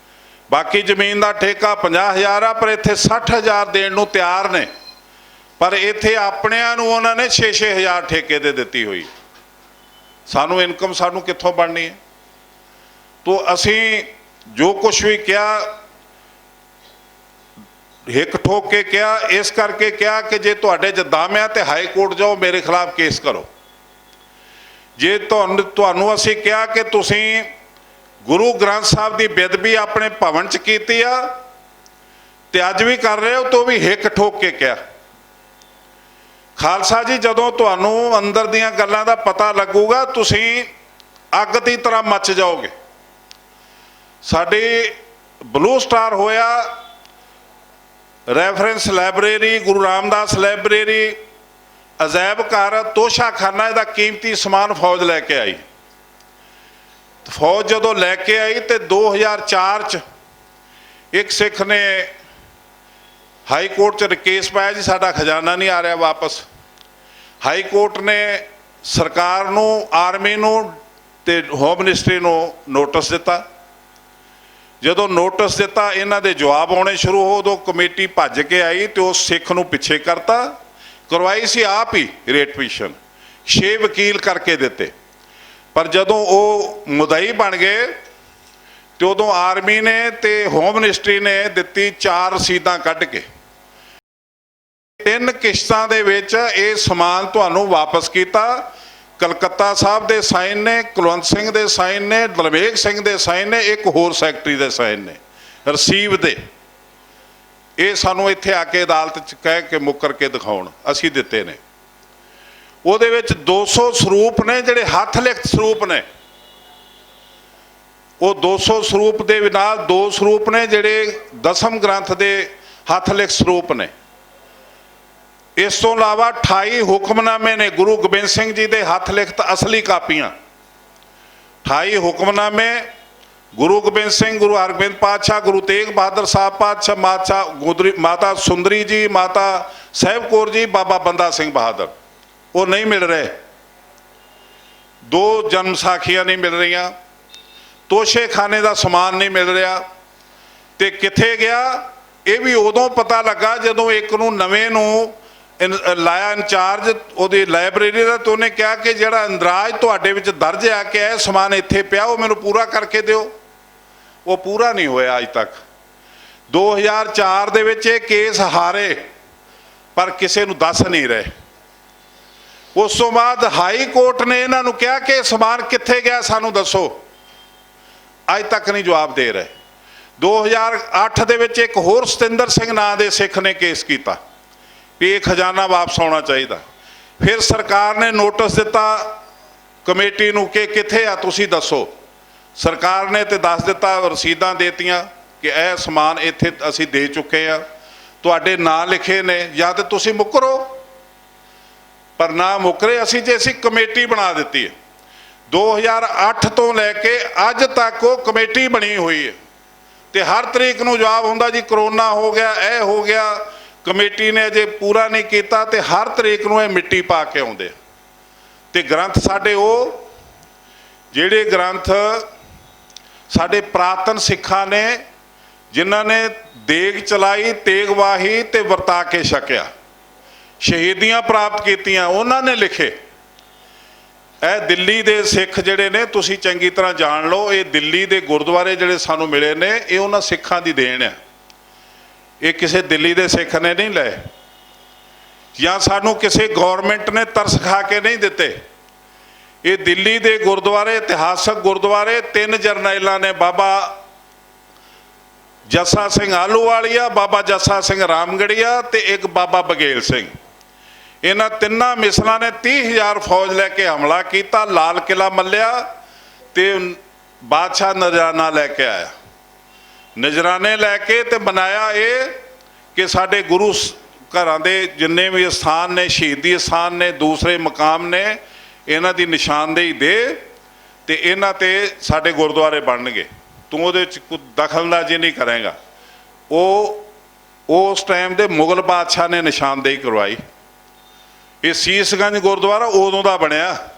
ਬਾਕੀ ਜ਼ਮੀਨ ਦਾ ਠੇਕਾ 50,000 ਆ, ਪਰ ਇੱਥੇ 60,000 ਦੇਣ ਨੂੰ ਤਿਆਰ ਨੇ, ਪਰ ਇੱਥੇ ਆਪਣਿਆਂ ਨੂੰ ਉਹਨਾਂ ਨੇ 6-6 ਹਜ਼ਾਰ ਠੇਕੇ ਤੇ ਦਿੱਤੀ ਹੋਈ। ਸਾਨੂੰ ਇਨਕਮ ਸਾਨੂੰ ਕਿੱਥੋਂ ਬਣਨੀ ਹੈ? ਤੋ ਅਸੀਂ ਜੋ ਕੁਛ ਵੀ ਕਿਹਾ, ਹਿੱਕ ਠੋਕ ਕੇ ਕਿਹਾ, ਇਸ ਕਰਕੇ ਕਿਹਾ ਕਿ ਜੇ ਤੁਹਾਡੇ 'ਚ ਦਮ ਆ ਤੇ ਹਾਈ ਕੋਰਟ ਜਾਓ, ਮੇਰੇ ਖਿਲਾਫ ਕੇਸ ਕਰੋ। ਜੇ ਤੁਹਾਨੂੰ ਅਸੀਂ ਕਿਹਾ ਕਿ ਤੁਸੀਂ ਗੁਰੂ ਗ੍ਰੰਥ ਸਾਹਿਬ ਦੀ ਬੇਅਦਬੀ ਆਪਣੇ ਭਵਨ 'ਚ ਕੀਤੀ ਆ ਤੇ ਅੱਜ ਵੀ ਕਰ ਰਹੇ ਹੋ, ਤੋਂ ਵੀ ਹਿੱਕ ਠੋਕ ਕੇ ਕਿਹਾ। ਖਾਲਸਾ ਜੀ, ਜਦੋਂ ਤੁਹਾਨੂੰ ਅੰਦਰ ਦੀਆਂ ਗੱਲਾਂ ਦਾ ਪਤਾ ਲੱਗੂਗਾ, ਤੁਸੀਂ ਅੱਗ ਦੀ ਤਰ੍ਹਾਂ ਮੱਚ ਜਾਓਗੇ। ਸਾਡੀ ਬਲੂ ਸਟਾਰ ਹੋਇਆ, reference library, Guru Ramdas library, ਅਜਾਇਬ ਘਰ, ਤੋਸ਼ਾਖਾਨਾ, ਇਹਦਾ ਕੀਮਤੀ ਸਮਾਨ ਫੌਜ ਲੈ ਕੇ ਆਈ। ਫੌਜ ਜਦੋਂ ਲੈ ਕੇ ਆਈ ਤੇ 2004 'ਚ ਇੱਕ ਸਿੱਖ ਨੇ ਹਾਈ ਕੋਰਟ 'ਚ ਕੇਸ ਪਾਇਆ, ਜੀ ਸਾਡਾ ਖਜ਼ਾਨਾ ਨਹੀਂ ਆ ਰਿਹਾ ਵਾਪਸ। ਹਾਈ ਕੋਰਟ ਨੇ ਸਰਕਾਰ ਨੂੰ, ਆਰਮੀ ਨੂੰ ਤੇ ਹੋਮ ਮਿਨਿਸਟਰੀ ਨੂੰ ਨੋਟਿਸ ਦਿੱਤਾ। ਜਦੋਂ ਨੋਟਿਸ ਦਿੱਤਾ, ਇਹਨਾਂ ਦੇ ਜਵਾਬ ਆਉਣੇ ਸ਼ੁਰੂ ਹੋ, ਉਦੋਂ ਕਮੇਟੀ ਭੱਜ ਕੇ ਆਈ ਤੇ ਉਸ ਸਿੱਖ ਨੂੰ ਪਿੱਛੇ ਕਰਤਾ, ਕਰਵਾਈ ਸੀ ਆਪ ਹੀ ਰੇਟ ਪਟੀਸ਼ਨ, 6 ਵਕੀਲ ਕਰਕੇ ਦਿੱਤੇ। ਪਰ ਜਦੋਂ ਉਹ ਮੁਦਈ ਬਣ ਗਏ ਤੇ ਉਦੋਂ ਆਰਮੀ ਨੇ ਤੇ ਹੋਮ ਮਿਨਿਸਟਰੀ ਨੇ ਦਿੱਤੀ 4 ਰਸੀਦਾਂ ਕੱਢ ਕੇ, 3 ਕਿਸ਼ਤਾਂ ਦੇ ਵਿੱਚ ਇਹ ਸਮਾਨ ਤੁਹਾਨੂੰ ਵਾਪਸ ਕੀਤਾ। ਕਲਕੱਤਾ ਸਾਹਿਬ ਦੇ ਸਾਈਨ ਨੇ, ਕੁਲਵੰਤ ਸਿੰਘ ਦੇ ਸਾਈਨ ਨੇ, ਦਲਵੇਗ ਸਿੰਘ ਦੇ ਸਾਈਨ ਨੇ, ਇੱਕ ਹੋਰ ਸੈਕਟਰੀ ਦੇ ਸਾਈਨ ਨੇ ਰਸੀਵ ਦੇ। ਇਹ ਸਾਨੂੰ ਇੱਥੇ ਆ ਕੇ ਅਦਾਲਤ 'ਚ ਕਹਿ ਕੇ ਮੁੱਕਰ ਕੇ ਦਿਖਾਉਣ, ਅਸੀਂ ਦਿੱਤੇ ਨੇ। ਉਹਦੇ ਵਿੱਚ 200 ਸਰੂਪ ਨੇ ਜਿਹੜੇ ਹੱਥ ਲਿਖਤ ਸਰੂਪ ਨੇ। ਉਹ 200 ਸਰੂਪ ਦੇ ਨਾਲ 2 ਸਰੂਪ ਨੇ ਜਿਹੜੇ ਦਸਮ ਗ੍ਰੰਥ ਦੇ ਹੱਥ ਲਿਖਤ ਸਰੂਪ ਨੇ। ਇਸ ਤੋਂ ਇਲਾਵਾ 28 ਹੁਕਮਨਾਮੇ ਨੇ ਗੁਰੂ ਗੋਬਿੰਦ ਸਿੰਘ ਜੀ ਦੇ ਹੱਥ ਲਿਖਤ ਅਸਲੀ ਕਾਪੀਆਂ, 28 ਹੁਕਮਨਾਮੇ ਗੁਰੂ ਗੋਬਿੰਦ ਸਿੰਘ, ਗੁਰੂ ਹਰਗੋਬਿੰਦ ਪਾਤਸ਼ਾਹ, ਗੁਰੂ ਤੇਗ ਬਹਾਦਰ ਸਾਹਿਬ ਪਾਤਸ਼ਾਹ, ਮਾਤਾ ਸੁੰਦਰੀ ਜੀ, ਮਾਤਾ ਸਾਹਿਬ ਕੌਰ ਜੀ, ਬਾਬਾ ਬੰਦਾ ਸਿੰਘ ਬਹਾਦਰ, ਉਹ ਨਹੀਂ ਮਿਲ ਰਹੇ। 2 ਜਨਮ ਸਾਖੀਆਂ ਨਹੀਂ ਮਿਲ ਰਹੀਆਂ, ਤੋਸ਼ੇਖਾਨੇ ਦਾ ਸਮਾਨ ਨਹੀਂ ਮਿਲ ਰਿਹਾ। ਤੇ ਕਿੱਥੇ ਗਿਆ ਇਹ ਵੀ ਉਦੋਂ ਪਤਾ ਲੱਗਾ ਜਦੋਂ ਇੱਕ ਨੂੰ ਨਵੇਂ ਨੂੰ ਲਾਇਆ ਇੰਚਾਰਜ ਉਹਦੀ ਲਾਇਬ੍ਰੇਰੀ ਦਾ, ਤੇ ਉਹਨੇ ਕਿਹਾ ਕਿ ਜਿਹੜਾ ਇੰਦਰਾਜ ਤੁਹਾਡੇ ਵਿੱਚ ਦਰਜ ਆ ਕਿ ਇਹ ਸਮਾਨ ਇੱਥੇ ਪਿਆ, ਉਹ ਮੈਨੂੰ ਪੂਰਾ ਕਰਕੇ ਦਿਓ। ਉਹ ਪੂਰਾ ਨਹੀਂ ਹੋਇਆ ਅੱਜ ਤੱਕ। 2004 ਦੇ ਵਿੱਚ ਇਹ ਕੇਸ ਹਾਰੇ, ਪਰ ਕਿਸੇ ਨੂੰ ਦੱਸ ਨਹੀਂ ਰਹੇ। ਉਸ ਤੋਂ ਬਾਅਦ ਹਾਈ ਕੋਰਟ ਨੇ ਇਹਨਾਂ ਨੂੰ ਕਿਹਾ ਕਿ ਸਮਾਨ ਕਿੱਥੇ ਗਿਆ ਸਾਨੂੰ ਦੱਸੋ, ਅੱਜ ਤੱਕ ਨਹੀਂ ਜਵਾਬ ਦੇ ਰਹੇ। 2008 ਦੇ ਵਿੱਚ ਇੱਕ ਹੋਰ ਸਤਿੰਦਰ ਸਿੰਘ ਨਾਂ ਦੇ ਸਿੱਖ ਨੇ ਕੇਸ ਕੀਤਾ ਵੀ ਇਹ ਖਜ਼ਾਨਾ ਵਾਪਸ ਆਉਣਾ ਚਾਹੀਦਾ। ਫਿਰ ਸਰਕਾਰ ਨੇ ਨੋਟਿਸ ਦਿੱਤਾ ਕਮੇਟੀ ਨੂੰ ਕਿ ਕਿੱਥੇ ਆ ਤੁਸੀਂ ਦੱਸੋ। ਸਰਕਾਰ ਨੇ ਤੇ ਦੱਸ ਦਿੱਤਾ, ਰਸੀਦਾਂ ਦੇਤੀਆਂ ਕਿ ਇਹ ਸਮਾਨ ਇੱਥੇ ਅਸੀਂ ਦੇ ਚੁੱਕੇ ਆ, ਤੁਹਾਡੇ ਨਾਂ ਲਿਖੇ ਨੇ, ਜਾਂ ਤੇ ਤੁਸੀਂ ਮੁੱਕਰੋ। ਪਰ ਨਾ ਮੁੱਕਰੇ ਅਸੀਂ, ਜੇ ਅਸੀਂ ਕਮੇਟੀ ਬਣਾ ਦਿੱਤੀ ਹੈ। 2008 ਤੋਂ ਲੈ ਕੇ ਅੱਜ ਤੱਕ ਉਹ ਕਮੇਟੀ ਬਣੀ ਹੋਈ ਹੈ ਤੇ ਹਰ ਤਰੀਕ ਨੂੰ ਜਵਾਬ ਹੁੰਦਾ ਜੀ ਕਰੋਨਾ ਹੋ ਗਿਆ, ਇਹ ਹੋ ਗਿਆ, ਕਮੇਟੀ ਨੇ ਅਜੇ ਪੂਰਾ ਨਹੀਂ ਕੀਤਾ। ਤੇ ਹਰ ਤਰੀਕ ਨੂੰ ਇਹ ਮਿੱਟੀ ਪਾ ਕੇ ਆਉਂਦੇ। ਤੇ ਗ੍ਰੰਥ ਸਾਡੇ ਉਹ ਜਿਹੜੇ ਗ੍ਰੰਥ ਸਾਡੇ ਪ੍ਰਾਤਨ ਸਿੱਖਾਂ ਨੇ ਜਿਨ੍ਹਾਂ ਨੇ ਦੇਗ ਚਲਾਈ, ਤੇਗ ਵਾਹੀ ਤੇ ਵਰਤਾ ਕੇ ਛਕਿਆ, ਸ਼ਹੀਦੀਆਂ ਪ੍ਰਾਪਤ ਕੀਤੀਆਂ, ਉਹਨਾਂ ਨੇ ਲਿਖੇ। ਇਹ ਦਿੱਲੀ ਦੇ ਸਿੱਖ ਜਿਹੜੇ ਨੇ ਤੁਸੀਂ ਚੰਗੀ ਤਰ੍ਹਾਂ ਜਾਣ ਲਓ, ਇਹ ਦਿੱਲੀ ਦੇ ਗੁਰਦੁਆਰੇ ਜਿਹੜੇ ਸਾਨੂੰ ਮਿਲੇ ਨੇ ਇਹ ਉਹਨਾਂ ਸਿੱਖਾਂ ਦੀ ਦੇਣ ਹੈ। ਇਹ ਕਿਸੇ ਦਿੱਲੀ ਦੇ ਸਿੱਖ ਨੇ ਨਹੀਂ ਲਏ, ਜਾਂ ਸਾਨੂੰ ਕਿਸੇ ਗੌਰਮੈਂਟ ਨੇ ਤਰਸ ਖਾ ਕੇ ਨਹੀਂ ਦਿੱਤੇ। ਇਹ ਦਿੱਲੀ ਦੇ ਗੁਰਦੁਆਰੇ, ਇਤਿਹਾਸਕ ਗੁਰਦੁਆਰੇ, 3 ਜਰਨੈਲਾਂ ਨੇ, ਬਾਬਾ ਜੱਸਾ ਸਿੰਘ ਆਹਲੂਵਾਲੀਆ, ਬਾਬਾ ਜੱਸਾ ਸਿੰਘ ਰਾਮਗੜੀਆ ਤੇ ਇੱਕ ਬਾਬਾ ਬਗੇਲ ਸਿੰਘ, ਇਹਨਾਂ ਤਿੰਨਾਂ ਮਿਸਲਾਂ ਨੇ 30,000 ਫੌਜ ਲੈ ਕੇ ਹਮਲਾ ਕੀਤਾ, ਲਾਲ ਕਿਲਾ ਮੱਲਿਆ ਤੇ ਬਾਦਸ਼ਾਹ ਨਜ਼ਰਾਨਾ ਲੈ ਕੇ ਆਇਆ। ਨਜ਼ਰਾਨੇ ਲੈ ਕੇ ਤੇ ਬਣਾਇਆ ਇਹ ਕਿ ਸਾਡੇ ਗੁਰੂ ਘਰਾਂ ਦੇ ਜਿੰਨੇ ਵੀ ਸਥਾਨ ਨੇ, ਸ਼ਹੀਦੀ ਸਥਾਨ ਨੇ, ਦੂਸਰੇ ਮਕਾਮ ਨੇ, ਇਹਨਾਂ ਦੀ ਨਿਸ਼ਾਨਦੇਹੀ ਦੇ ਤੇ ਇਹਨਾਂ ਤੇ ਸਾਡੇ ਗੁਰਦੁਆਰੇ ਬਣਨਗੇ, ਤੂੰ ਉਹਦੇ ਵਿੱਚ ਕੋਈ ਦਖਲਅੰਦਾਜ਼ੀ ਨਹੀਂ ਕਰੇਗਾ। ਉਹ ਉਸ ਟਾਈਮ ਦੇ ਮੁਗਲ ਬਾਦਸ਼ਾਹ ਨੇ ਨਿਸ਼ਾਨਦੇਹੀ ਕਰਵਾਈ। ਇਹ ਸੀਸਗੰਜ ਗੁਰਦੁਆਰਾ ਉਦੋਂ ਦਾ ਬਣਿਆ,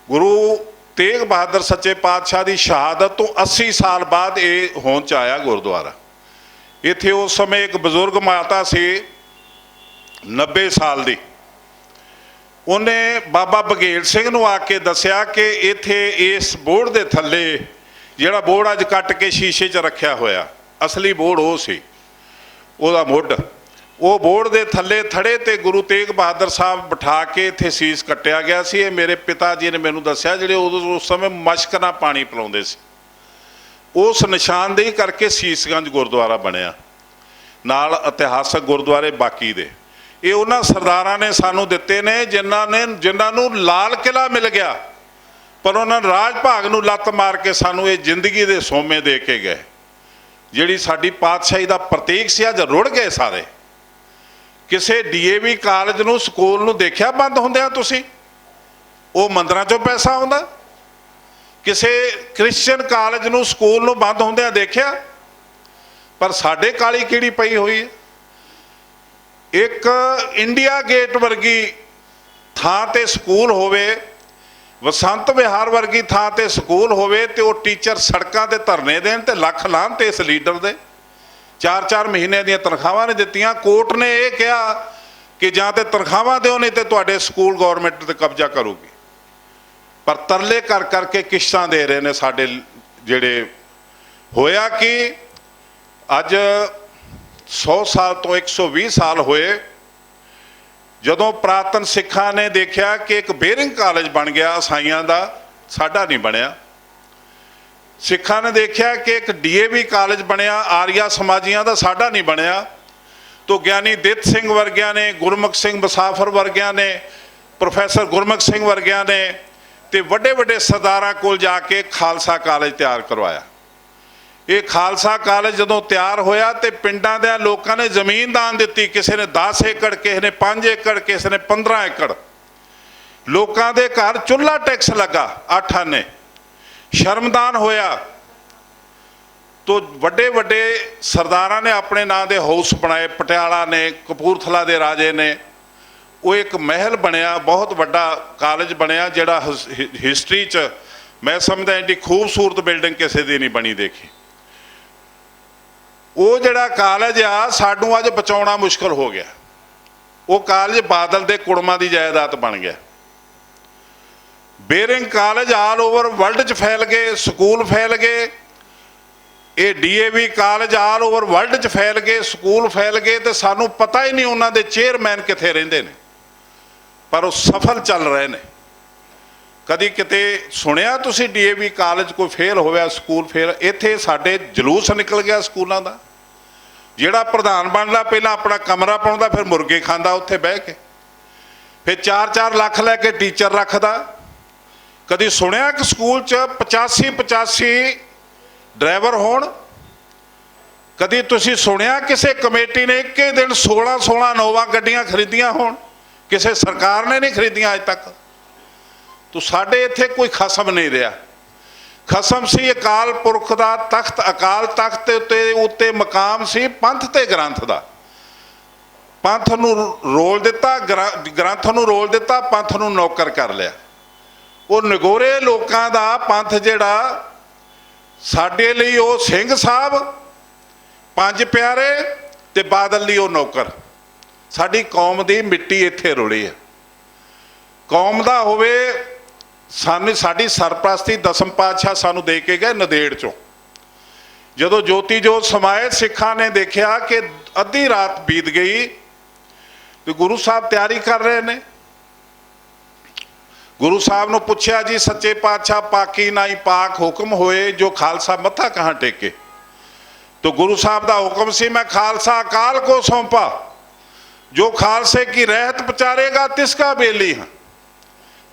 ਗੁਰੂ ਤੇਗ ਬਹਾਦਰ ਸੱਚੇ ਪਾਤਸ਼ਾਹ ਦੀ ਸ਼ਹਾਦਤ ਤੋਂ 80 ਸਾਲ ਬਾਅਦ ਇਹ ਹੋਂਦ 'ਚ ਆਇਆ ਗੁਰਦੁਆਰਾ। ਇੱਥੇ ਉਸ ਸਮੇਂ ਇੱਕ ਬਜ਼ੁਰਗ ਮਾਤਾ ਸੀ 90 ਸਾਲ ਦੀ, ਉਹਨੇ ਬਾਬਾ ਬਗੇਲ ਸਿੰਘ ਨੂੰ ਆ ਕੇ ਦੱਸਿਆ ਕਿ ਇੱਥੇ ਇਸ ਬੋਰਡ ਦੇ ਥੱਲੇ, ਜਿਹੜਾ ਬੋਰਡ ਅੱਜ ਕੱਟ ਕੇ ਸ਼ੀਸ਼ੇ 'ਚ ਰੱਖਿਆ ਹੋਇਆ, ਅਸਲੀ ਬੋਰਡ ਉਹ ਸੀ, ਉਹਦਾ ਮੁੱਢ, ਉਹ ਬੋਰਡ ਦੇ ਥੱਲੇ ਥੜੇ ਤੇ ਗੁਰੂ ਤੇਗ ਬਹਾਦਰ ਸਾਹਿਬ ਬਿਠਾ ਕੇ ਇੱਥੇ ਸੀਸ ਕੱਟਿਆ ਗਿਆ ਸੀ। ਇਹ ਮੇਰੇ ਪਿਤਾ ਜੀ ਨੇ ਮੈਨੂੰ ਦੱਸਿਆ, ਜਿਹੜੇ ਉਦੋਂ ਉਸ ਸਮੇਂ ਮਸ਼ਕ ਨਾਲ ਪਾਣੀ ਪਿਲਾਉਂਦੇ ਸੀ। ਉਸ ਨਿਸ਼ਾਨਦੇਹੀ ਕਰਕੇ ਸੀਸਗੰਜ ਗੁਰਦੁਆਰਾ ਬਣਿਆ, ਨਾਲ ਇਤਿਹਾਸਕ ਗੁਰਦੁਆਰੇ ਬਾਕੀ ਦੇ। ਇਹ ਉਹਨਾਂ ਸਰਦਾਰਾਂ ਨੇ ਸਾਨੂੰ ਦਿੱਤੇ ਨੇ ਜਿਨ੍ਹਾਂ ਨੂੰ ਲਾਲ ਕਿਲਾ ਮਿਲ ਗਿਆ, ਪਰ ਉਹਨਾਂ ਨੇ ਰਾਜ ਭਾਗ ਨੂੰ ਲੱਤ ਮਾਰ ਕੇ ਸਾਨੂੰ ਇਹ ਜ਼ਿੰਦਗੀ ਦੇ ਸੋਮੇ ਦੇ ਕੇ ਗਏ, ਜਿਹੜੀ ਸਾਡੀ ਪਾਤਸ਼ਾਹੀ ਦਾ ਪ੍ਰਤੀਕ ਸੀ। ਅੱਜ ਰੁੜ ਗਏ ਸਾਰੇ। ਕਿਸੇ DAV ਕਾਲਜ ਨੂੰ, ਸਕੂਲ ਨੂੰ ਦੇਖਿਆ ਬੰਦ ਹੁੰਦਿਆਂ ਤੁਸੀਂ? ਉਹ ਮੰਦਰਾਂ 'ਚੋਂ ਪੈਸਾ ਆਉਂਦਾ। ਕਿਸੇ ਕ੍ਰਿਸਚੀਅਨ ਕਾਲਜ ਨੂੰ, ਸਕੂਲ ਨੂੰ ਬੰਦ ਹੁੰਦਿਆਂ ਦੇਖਿਆ? ਪਰ ਸਾਡੇ ਕਾਲੀ ਕਿਹੜੀ ਪਈ ਹੋਈ ਹੈ। ਇੱਕ ਇੰਡੀਆ ਗੇਟ ਵਰਗੀ ਥਾਂ ਤੇ ਸਕੂਲ ਹੋਵੇ, ਵਸੰਤ ਵਿਹਾਰ ਵਰਗੀ ਥਾਂ ਤੇ ਸਕੂਲ ਹੋਵੇ, ਤੇ ਉਹ ਟੀਚਰ ਸੜਕਾਂ ਤੇ ਧਰਨੇ ਦੇਣ ਤੇ ਲੱਖ ਲਾਹਣ ਤੇ ਇਸ ਲੀਡਰ ਦੇ। 4-4 ਮਹੀਨੇ ਦੀਆਂ ਤਨਖਾਹਾਂ ਨੇ ਦਿੱਤੀਆਂ। ਕੋਰਟ ਨੇ ਇਹ ਕਿਹਾ ਕਿ ਜਾਂ ਤੇ ਤਨਖਾਹਾਂ ਦਿਓ, ਨਹੀਂ ਤੇ ਤੁਹਾਡੇ ਸਕੂਲ ਗੌਰਮੈਂਟ ਤੇ ਕਬਜ਼ਾ ਕਰੂਗੀ। ਪਰ ਤਰਲੇ ਕਰ ਕਰਕੇ ਕਿਸ਼ਤਾਂ ਦੇ ਰਹੇ ਨੇ ਸਾਡੇ ਜਿਹੜੇ। ਹੋਇਆ ਕਿ ਅੱਜ 100 ਸਾਲ ਤੋਂ 120 ਸਾਲ ਹੋਏ ਜਦੋਂ ਪ੍ਰਾਤਨ ਸਿੱਖਾਂ ਨੇ ਦੇਖਿਆ ਕਿ ਇੱਕ ਬੇਰਿੰਗ ਕਾਲਜ ਬਣ ਗਿਆ ਈਸਾਈਆਂ ਦਾ, ਸਾਡਾ ਨਹੀਂ ਬਣਿਆ। ਸਿੱਖਾਂ ਨੇ ਦੇਖਿਆ ਕਿ ਇੱਕ DAV ਕਾਲਜ ਬਣਿਆ ਆਰੀਆ ਸਮਾਜੀਆਂ ਦਾ, ਸਾਡਾ ਨਹੀਂ ਬਣਿਆ। ਤੋ ਗਿਆਨੀ ਦਿੱਤ ਸਿੰਘ ਵਰਗਿਆਂ ਨੇ, ਗੁਰਮੁਖ ਸਿੰਘ ਮੁਸਾਫਰ ਵਰਗਿਆਂ ਨੇ, ਪ੍ਰੋਫੈਸਰ ਗੁਰਮੁਖ ਸਿੰਘ ਵਰਗਿਆਂ ਨੇ ਤੇ ਵੱਡੇ ਵੱਡੇ ਸਰਦਾਰਾਂ ਕੋਲ ਜਾ ਕੇ ਖਾਲਸਾ ਕਾਲਜ ਤਿਆਰ ਕਰਵਾਇਆ। ਇਹ ਖਾਲਸਾ ਕਾਲਜ ਜਦੋਂ ਤਿਆਰ ਹੋਇਆ ਤੇ ਪਿੰਡਾਂ ਦੇ ਲੋਕਾਂ ਨੇ ਜ਼ਮੀਨ ਦਾਨ ਦਿੱਤੀ। ਕਿਸੇ ਨੇ 10 ਏਕੜ, ਕਿਸੇ ਨੇ 5 ਏਕੜ, ਕਿਸੇ ਨੇ 15 ਏਕੜ। ਲੋਕਾਂ ਦੇ ਘਰ ਚੁੱਲ੍ਹਾ ਟੈਕਸ ਲੱਗਾ 8 ਆਨੇ। ਸ਼ਰਮਦਾਨ ਹੋਇਆ। तो ਵੱਡੇ ਵੱਡੇ ਸਰਦਾਰਾਂ ਨੇ ਆਪਣੇ ਨਾਂ ਦੇ ਹਾਊਸ ਬਣਾਏ। ਪਟਿਆਲਾ ਨੇ, ਕਪੂਰਥਲਾ ਦੇ ਰਾਜੇ ਨੇ, ਉਹ ਇੱਕ ਮਹਿਲ ਬਣਿਆ, ਬਹੁਤ ਵੱਡਾ ਕਾਲਜ ਬਣਿਆ, ਜਿਹੜਾ ਹਿਸਟਰੀ 'ਚ ਮੈਂ ਸਮਝਦਾ ਐਡੀ ਖੂਬਸੂਰਤ ਬਿਲਡਿੰਗ ਕਿਸੇ ਦੀ ਨਹੀਂ ਬਣੀ ਦੇਖੀ। ਉਹ ਜਿਹੜਾ ਕਾਲਜ ਆ ਸਾਨੂੰ ਅੱਜ ਬਚਾਉਣਾ ਮੁਸ਼ਕਲ ਹੋ ਗਿਆ। ਉਹ ਕਾਲਜ ਬਾਦਲ ਦੇ ਕੁੜਮਾਂ ਦੀ ਜਾਇਦਾਦ ਬਣ ਗਿਆ। Baring college all over world 'ਚ ਫੈਲ ਗਏ, ਸਕੂਲ ਫੈਲ ਗਏ। ਇਹ DAV college all over world 'ਚ ਫੈਲ ਗਏ, ਸਕੂਲ ਫੈਲ ਗਏ, ਤੇ ਸਾਨੂੰ ਪਤਾ ਹੀ ਨਹੀਂ ਉਹਨਾਂ ਦੇ ਚੇਅਰਮੈਨ ਕਿੱਥੇ ਰਹਿੰਦੇ ਨੇ, ਪਰ ਉਹ ਸਫਲ ਚੱਲ ਰਹੇ ਨੇ। ਕਦੀ ਕਿਤੇ ਸੁਣਿਆ ਤੁਸੀਂ DAV ਕਾਲਜ ਕੋਈ ਫੇਲ ਹੋਇਆ, ਸਕੂਲ ਫੇਲ? ਇੱਥੇ ਸਾਡੇ ਜਲੂਸ ਨਿਕਲ ਗਿਆ ਸਕੂਲਾਂ ਦਾ। ਜਿਹੜਾ ਪ੍ਰਧਾਨ ਬਣਦਾ ਪਹਿਲਾਂ ਆਪਣਾ ਕਮਰਾ ਪਾਉਂਦਾ, ਫਿਰ ਮੁਰਗੇ ਖਾਂਦਾ ਉੱਥੇ ਬਹਿ ਕੇ, ਫਿਰ 4-4 ਲੱਖ ਲੈ ਕੇ ਟੀਚਰ ਰੱਖਦਾ। ਕਦੀ ਸੁਣਿਆ ਕਿ ਸਕੂਲ 'ਚ 85 ਡਰਾਈਵਰ ਹੋਣ? ਕਦੀ ਤੁਸੀਂ ਸੁਣਿਆ ਕਿਸੇ ਕਮੇਟੀ ਨੇ ਇੱਕੇ ਦਿਨ 16 ਨੋਵਾ ਗੱਡੀਆਂ ਖਰੀਦੀਆਂ ਹੋਣ? ਕਿਸੇ ਸਰਕਾਰ ਨੇ ਨਹੀਂ ਖਰੀਦੀਆਂ ਅੱਜ ਤੱਕ। ਤੋ ਸਾਡੇ ਇੱਥੇ ਕੋਈ ਖਸਮ ਨਹੀਂ ਰਿਹਾ। ਖਸਮ ਸੀ ਅਕਾਲ ਪੁਰਖ ਦਾ ਤਖਤ, ਅਕਾਲ ਤਖਤ ਉੱਤੇ ਮਕਾਮ ਸੀ ਪੰਥ ਤੇ ਗ੍ਰੰਥ ਦਾ। ਪੰਥ ਨੂੰ ਰੋਲ ਦਿੱਤਾ, ਗ੍ਰੰਥ ਨੂੰ ਰੋਲ ਦਿੱਤਾ, ਪੰਥ ਨੂੰ ਨੌਕਰ ਕਰ ਲਿਆ। ਉਹ ਨਗੋਰੇ ਲੋਕਾਂ ਦਾ ਪੰਥ ਜਿਹੜਾ ਸਾਡੇ ਲਈ ਉਹ ਸਿੰਘ ਸਾਹਿਬ, ਪੰਜ ਪਿਆਰੇ, ਤੇ ਬਾਦਲ ਲਈ ਉਹ ਨੌਕਰ। ਸਾਡੀ ਕੌਮ ਦੀ ਮਿੱਟੀ ਇੱਥੇ ਰੁਲੀ ਹੈ। ਕੌਮ ਦਾ ਹੋਵੇ, ਸਾਨੂੰ ਸਾਡੀ ਸਰਪ੍ਰਸਤੀ ਦਸਮ ਪਾਤਸ਼ਾਹ ਸਾਨੂੰ ਦੇ ਕੇ ਗਏ ਨੰਦੇੜ 'ਚੋਂ। ਜਦੋਂ ਜੋਤੀ ਜੋਤ ਸਮਾਏ, ਸਿੱਖਾਂ ਨੇ ਦੇਖਿਆ ਕਿ ਅੱਧੀ ਰਾਤ ਬੀਤ ਗਈ ਤੇ ਗੁਰੂ ਸਾਹਿਬ ਤਿਆਰੀ ਕਰ ਰਹੇ ਨੇ। ਗੁਰੂ ਸਾਹਿਬ ਨੂੰ ਪੁੱਛਿਆ, ਜੀ ਸੱਚੇ ਪਾਤਸ਼ਾਹ ਪਾਕੀ ਨਾਈ ਪਾਕ ਹੁਕਮ ਹੋਏ ਜੋ ਖਾਲਸਾ ਮੱਥਾ ਕਹਾਂ ਟੇਕੇ। तो गुरु साहब का हुक्म सी, मैं खालसा अकाल को सौंपा, जो खालसे की रहत पचारेगा तिसका बेली हाँ।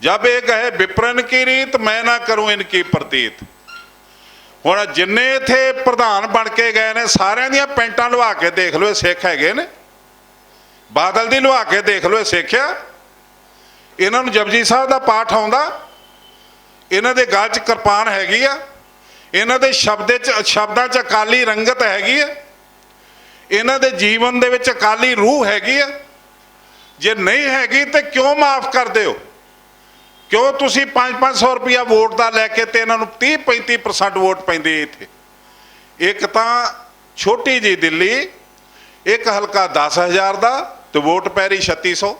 जब ये कहे विप्रन की रीत, मैं ना करूं इनकी प्रतीत। हुण जिन्ने इत्थे प्रधान बन के गए ने सारियां दियां पेंटां लवा के देख लो, सिख हैगे ने। बादल दी लवा के देख लो, सिख आ। इन्हां नूं जपजी साहब दा पाठ आउंदा, इन्हां दे गल च किरपान हैगी आ, इन्हां दे शब्दां च अकाली रंगत हैगी है, इन्हां दे जीवन दे विच अकाली रूह हैगी है। जे नहीं हैगी तो क्यों माफ़ कर दिओ? क्यों तुसीं 500 रुपया वोट का लैके ते इन्हां नूं 30-35% वोट पैंदी इत्थे? एक तां छोटी जी दिल्ली, एक हल्का 10,000 का तो वोट पै रही 3600।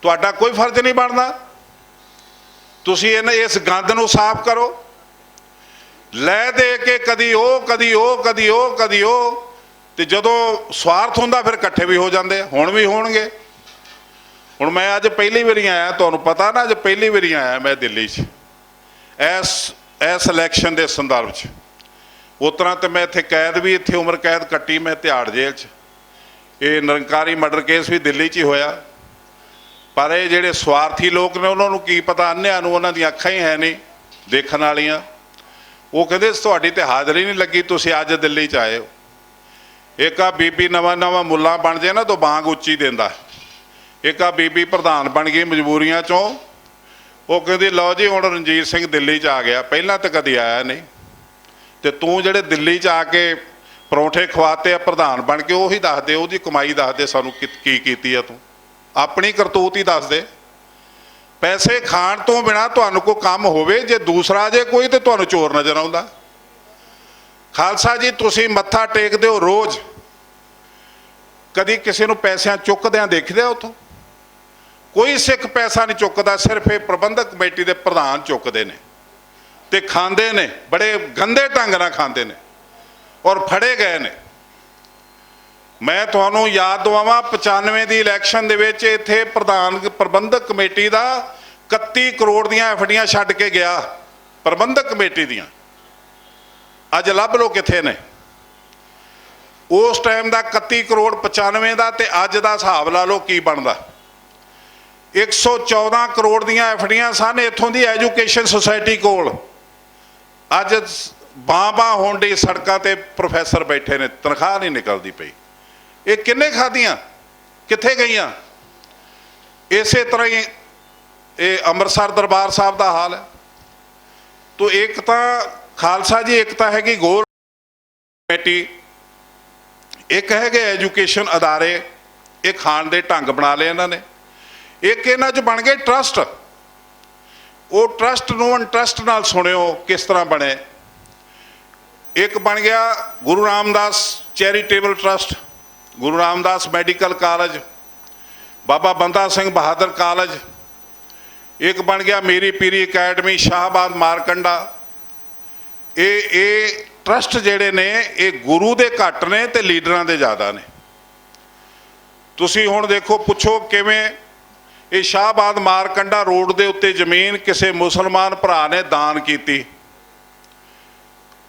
तुहाडा कोई फर्ज नहीं बनता। तुसीं इस गंद नूं साफ करो। लै दे के कदी ओ कदी ओ कदी ओ कदी ओ, तो जदों स्वार्थ हुंदा फिर इकट्ठे भी हो जाते, हुण भी होणगे। हुण मैं अज पहली बारी आया, तुहानूं पता ना, अज पहली बारी आया मैं दिल्ली इस इलैक्शन के संदर्भ च। उस तरह तो मैं इत्थे कैद भी, इत्थे उम्र कैद कट्टी मैं तिहाड़ जेल च। ये निरंकारी मर्डर केस भी दिल्ली च ही होया। पर ये जिहड़े स्वार्थी लोग ने उन्होंने की पता, अन्निਆਂ ਨੂੰ उन्हां ਦੀਆਂ ਅੱਖਾਂ ही है नहीं देखण वालियां। वो कहते तुहाडी ते हाज़री नहीं लगी, तुसीं अज दिल्ली च आए हो। एक आ बीबी नवा मुला बन जाए ना तो बांग उच्ची देंदा, एक आ बीबी प्रधान बन गई मजबूरियां चों। वो कहती लो जी हुण रणजीत सिंह दिल्ली च आ गया, पहलां तो कदी आया नहीं। तो तू जिहड़े दिल्ली च आके परौंठे खवाते आ प्रधान बन के, उही दस दे, उहदी कमाई दस दे, सानूं की कीती आ तूं, अपनी करतूत ही दस दे। पैसे खाण तो बिना तुहानूं कोई काम होवे, जे दूसरा जे कोई तो तुहानूं चोर नज़र आउंदा। खालसा जी तुसीं मत्था टेकदे हो रोज़, कदी किसी नूं पैसिਆਂ चुकदिਆਂ देखदे हो? उत्थों कोई सिख पैसा नहीं चुकदा, सिर्फ ये प्रबंधक कमेटी के प्रधान चुकते हैं ते खांदे ने, बड़े गंदे ढंग नाल खांदे ने और फड़े गए ने। मैं तुहानूं याद दवावां 95 की इलैक्शन दे विच इत्थे प्रधान प्रबंधक कमेटी का 31 करोड़ दियां एफडीआं छड्ड के गया, प्रबंधक कमेटी दियां। अज लभ लो कित्थे ने? उस टाइम का 31 करोड़ 95 का ते अज दा हिसाब ला लो की बनदा। 114 करोड़ दियां एफडीआं सन इत्थों दी एजुकेशन सोसाइटी कोल। अज बां होण दी सड़कां ते प्रोफैसर बैठे ने, तनख्वाह नहीं निकलती पई। ये किन्ने खादियां, कित्थे गईयां? इसे तरह ही ये अमृतसर दरबार साहब का हाल है। तो एक तो खालसा जी, एक तो हैगी गोल कमेटी, एक हैगे एजुकेशन अदारे, ये खाण दे ढंग बना लए इन्होंने। एक इन्हां च बन गए ट्रस्ट, वो ट्रस्ट नूं इंटरस्ट नाल सुनियो किस तरह बने। एक बन गया गुरु रामदास चैरीटेबल ट्रस्ट, गुरु रामदास मैडिकल कॉलेज, बाबा बंदा सिंह बहादुर कॉलेज। एक बन गया मीरी पीरी अकैडमी, शाहबाद मारकंडा। ये ट्रस्ट जिहड़े ने ये गुरु दे घट ने ते लीडरां दे ज़्यादा ने। तुसी हुण देखो, पुछो किवें ये शाहबाद मारकंडा रोड दे उत्ते जमीन किसी मुसलमान भरा ने दान की,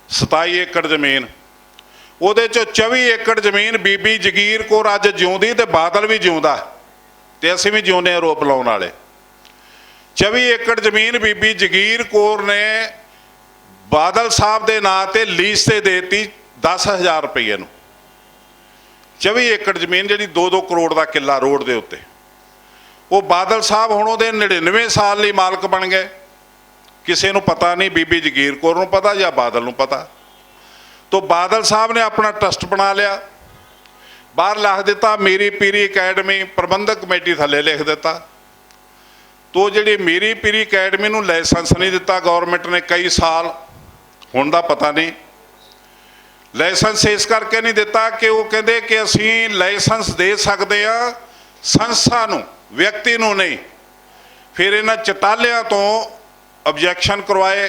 27 एकड़ जमीन, ਉਹਦੇ ਚੋਂ 24 एकड़ जमीन बीबी जगीर कौर अज जिउंदी ते बादल भी जिउंदा ते असीं भी जिउंदे आरोप लाउण वाले। 24 एकड़ जमीन बीबी जगीर कौर ने बादल साहब के नां ते लीज से देती 10,000 रुपये नूं। 24 एकड़ जमीन जिहड़ी 2-2 करोड़ का किला रोड के उत्ते, वो बादल साहब हुण उहदे 99 साल लई मालक बन गए। किसी नूं पता नहीं, बीबी जगीर कौर नूं पता या बादल नूं पता। तो बादल साहब ने अपना ट्रस्ट बना लिया, बाहर लिख दिता मीरी पीरी अकैडमी, प्रबंधक कमेटी थले लिख दिता। तो जिहड़ी मीरी पीरी अकैडमी नूं लाइसेंस नहीं दिता गौरमेंट ने कई साल, हुण दा पता नहीं लाइसेंस इस करके नहीं दिता कि वो कहते कि असीं लाइसेंस दे सकते हैं संस्था नूं, व्यक्ति नूं नहीं। फिर इन्हां चटालियां तो ऑब्जैक्शन करवाए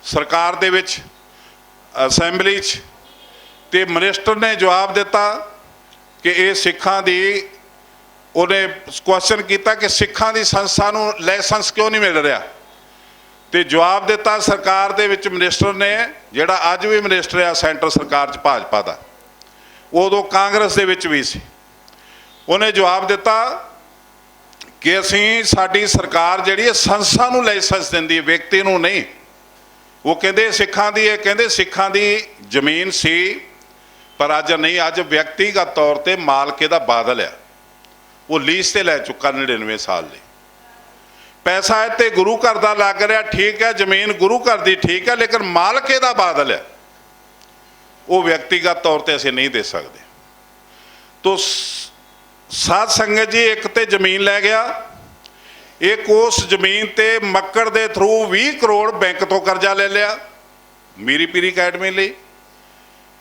सरकार दे विच, असैंबली च, ते मिनिस्टर ने जवाब दिता कि ये सिखां दी, उन्हें क्वेश्चन किया कि सिखां दी संस्था नूं लाइसेंस क्यों नहीं मिल रहा, तो जवाब दिता सरकार दे विच मिनिस्टर ने, जिहड़ा अज भी मिनिस्टर है सेंटर सरकार च भाजपा दा, उदों कांग्रेस दे विच भी सी। उन्हें जवाब दिता कि असीं साडी सरकार जिहड़ी है संस्था नूं लाइसेंस दिंदी, व्यक्ति नूं नहीं। वो कहते सिखां दी है, कहते सिखां दी जमीन सी पर अज नहीं, अज व्यक्तिगत तौर पर मालक इहदा बादल है, वो लीज ते लै चुका 99 साल ਲਈ। पैसा इत्ते गुरु घर का लग रहा, ठीक है, जमीन गुरु घर की ठीक है, लेकिन मालक इहदा बादल है, वो व्यक्तिगत तौर पर असीं नहीं दे सकते। तो साध संगत जी, एक तो जमीन लै गया, एक उस जमीन ते मक्कड़ के थ्रू 20 करोड़ बैंक तो करजा ले लिया मीरी पीरी अकैडमी लई।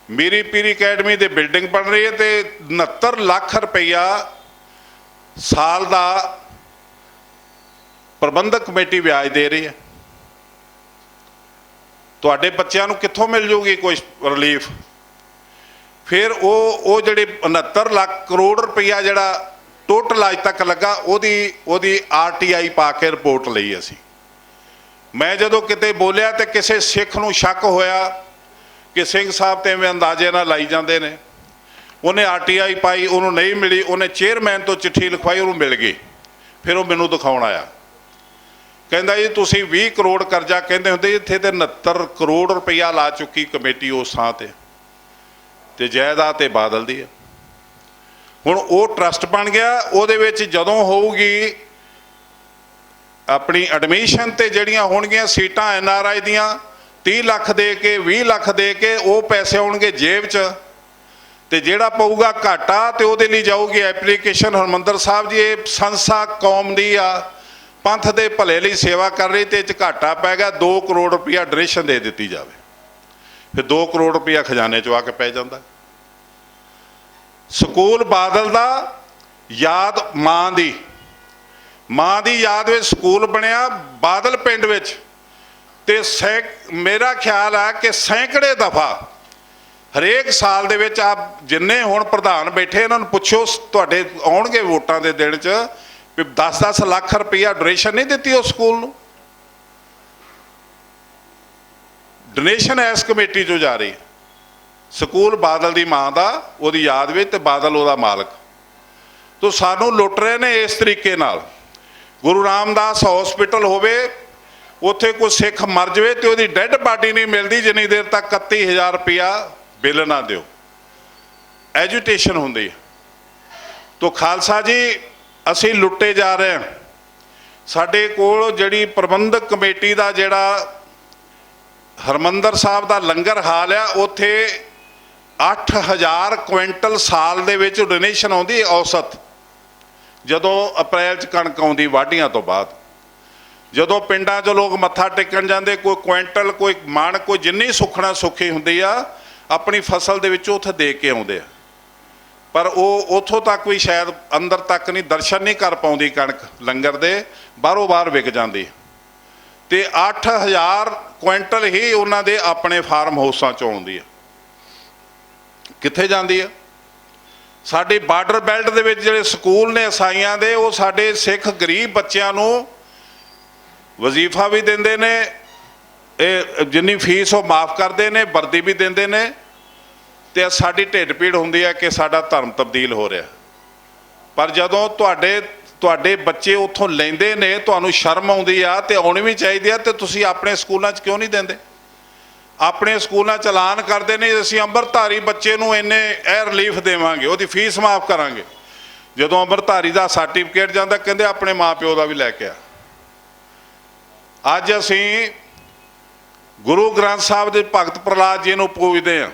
मीरी पीरी अकैडमी की बिल्डिंग बन रही है तो 69 लाख रुपया साल का प्रबंधक कमेटी ब्याज दे रही है। तुहाडे बच्चों को कित्थों मिल जूगी कोई रिलीफ। फिर वो जिहड़े 69 लाख करोड़ रुपया जिहड़ा टोटल अज तक लगा, ओदी RTI पा के रिपोर्ट लई असी। मैं जदों किते बोलिया तो किसी सिख नूं शक होया कि सिंह साहब तो इवें अंदाजे नाल लाई जाते हैं, उन्हें RTI पाई, उन्होंने नहीं मिली, उन्हें चेयरमैन तो चिट्ठी लिखवाई, उन्होंने मिल गई। फिर वो मैनूं दिखाउण आया, कहंदा जी तुसीं 20 करोड़ करजा, कहंदे हुंदे इत्थे ते 69 करोड़ रुपया ला चुकी कमेटी उस थां ते जायदाद ते बादल दी है। हुण वो ट्रस्ट बन गया, उहदे विच जदों होऊगी अपनी एडमिशन ते जिहड़ियां होणगीਆਂ सीटां NRI दियां 30 लाख दे के 20 लाख दे के वो पैसे आउणगे जेब च, ते जिहड़ा पऊगा घाटा ते उहदे लई जाऊगी एप्लीकेशन। हरमंदर साहब जी, ये संस्था कौम दी आ, पंथ दे भले लई सेवा कर रही, ते इह घाटा पै गया, 2 करोड़ रुपया डोनेशन दे दित्ती जावे, फिर 2 करोड़ रुपया खजाने चों आके पै जांदा। स्कूल बादल दा याद मां दी याद में स्कूल बनया बादल पिंड विच, ते मेरा ख्याल है कि सैकड़े दफा हरेक साल दे विच आप जिन्ने हुण प्रधान बैठे इन्हां नूं पुछो, तुहाडे आउणगे वोटां दे दिन च 10-10 लाख रुपया डोनेशन नहीं दित्ती उस स्कूल नूं। डोनेशन इस कमेटी चों जा रही है। स्कूल बादल दी मां दा, उहदी याद विच, ते बादल उहदा मालक। तो सानू लुट रहे ने इस तरीके नाल। गुरु रामदास हॉस्पिटल होवे, उत्थे कोई सिख मर जाए तो उहदी डैड बाडी नहीं मिलती जिन्नी देर तक 31,000 रुपया बिल ना दिओ, एजुटेशन हुंदी है। तो खालसा जी असीं लुट्टे जा रहे हैं। साडे कोल जिहड़ी प्रबंधक कमेटी दा जिहड़ा ਹਰਮੰਦਰ ਸਾਹਿਬ ਦਾ ਲੰਗਰ ਹਾਲ ਆ, ਉੱਥੇ 8000 ਕੁਇੰਟਲ ਸਾਲ ਦੇ ਵਿੱਚ ਡੋਨੇਸ਼ਨ ਆਉਂਦੀ ਔਸਤ। ਜਦੋਂ ਅਪ੍ਰੈਲ 'ਚ ਕਣਕ ਆਉਂਦੀ ਵਾਢੀਆਂ ਤੋਂ ਬਾਅਦ, ਜਦੋਂ ਪਿੰਡਾਂ 'ਚ ਲੋਕ ਮੱਥਾ ਟੇਕਣ ਜਾਂਦੇ, ਕੋਈ ਕੁਇੰਟਲ, ਕੋਈ ਮਣ, ਕੋਈ ਜਿੰਨੀ ਸੁੱਖਣਾ ਸੁੱਖੀ ਹੁੰਦੀ ਆ ਆਪਣੀ ਫਸਲ ਦੇ ਵਿੱਚ ਉੱਥੇ ਦੇ ਕੇ ਆਉਂਦੇ ਆ। ਪਰ ਉਹ ਉੱਥੋਂ ਤੱਕ ਵੀ ਸ਼ਾਇਦ ਅੰਦਰ ਤੱਕ ਨਹੀਂ, ਦਰਸ਼ਨ ਨਹੀਂ ਕਰ ਪਾਉਂਦੀ ਕਣਕ ਲੰਗਰ ਦੇ, ਬਾਹਰੋਂ ਬਾਹਰ ਵਿਕ ਜਾਂਦੀ। ਤੇ 8000 ਕੁਇੰਟਲ ਹੀ ਉਹਨਾਂ ਦੇ ਆਪਣੇ ਫਾਰਮ ਹਾਊਸਾਂ 'ਚੋਂ ਆਉਂਦੀ ਆ। ਕਿੱਥੇ ਜਾਂਦੀ ਆ? ਸਾਡੇ ਬਾਰਡਰ ਬੈਲਟ ਦੇ ਵਿੱਚ ਜਿਹੜੇ ਸਕੂਲ ਨੇ ਈਸਾਈਆਂ ਦੇ, ਉਹ ਸਾਡੇ ਸਿੱਖ ਗਰੀਬ ਬੱਚਿਆਂ ਨੂੰ ਵਜ਼ੀਫਾ ਵੀ ਦਿੰਦੇ ਨੇ, ਇਹ ਜਿੰਨੀ ਫੀਸ ਉਹ ਮਾਫ ਕਰਦੇ ਨੇ, ਵਰਦੀ ਵੀ ਦਿੰਦੇ ਨੇ। ਤੇ ਸਾਡੀ ਢਿੱਡ ਪੀੜ ਹੁੰਦੀ ਹੈ ਕਿ ਸਾਡਾ ਧਰਮ ਤਬਦੀਲ ਹੋ ਰਿਹਾ। ਪਰ ਜਦੋਂ ਤੁਹਾਡੇ ਬੱਚੇ ਉੱਥੋਂ ਲੈਂਦੇ ਨੇ, ਤੁਹਾਨੂੰ ਸ਼ਰਮ ਆਉਂਦੀ ਆ, ਤੇ ਆਉਣੀ ਵੀ ਚਾਹੀਦੀ ਆ। ਤੇ ਤੁਸੀਂ ਆਪਣੇ ਸਕੂਲਾਂ 'ਚ ਕਿਉਂ ਨਹੀਂ ਦਿੰਦੇ? ਆਪਣੇ ਸਕੂਲਾਂ 'ਚ ਐਲਾਨ ਕਰਦੇ ਨੇ ਅਸੀਂ ਅੰਮ੍ਰਿਤਧਾਰੀ ਬੱਚੇ ਨੂੰ ਇੰਨੇ ਇਹ ਰਿਲੀਫ ਦੇਵਾਂਗੇ, ਉਹਦੀ ਫੀਸ ਮਾਫ ਕਰਾਂਗੇ। ਜਦੋਂ ਅੰਮ੍ਰਿਤਧਾਰੀ ਦਾ ਸਰਟੀਫਿਕੇਟ ਜਾਂਦਾ, ਕਹਿੰਦੇ ਆਪਣੇ ਮਾਂ ਪਿਓ ਦਾ ਵੀ ਲੈ ਕੇ ਆ। ਅੱਜ ਅਸੀਂ ਗੁਰੂ ਗ੍ਰੰਥ ਸਾਹਿਬ ਦੇ ਭਗਤ ਪ੍ਰਹਲਾਦ ਜੀ ਨੂੰ ਪੂਜਦੇ ਹਾਂ।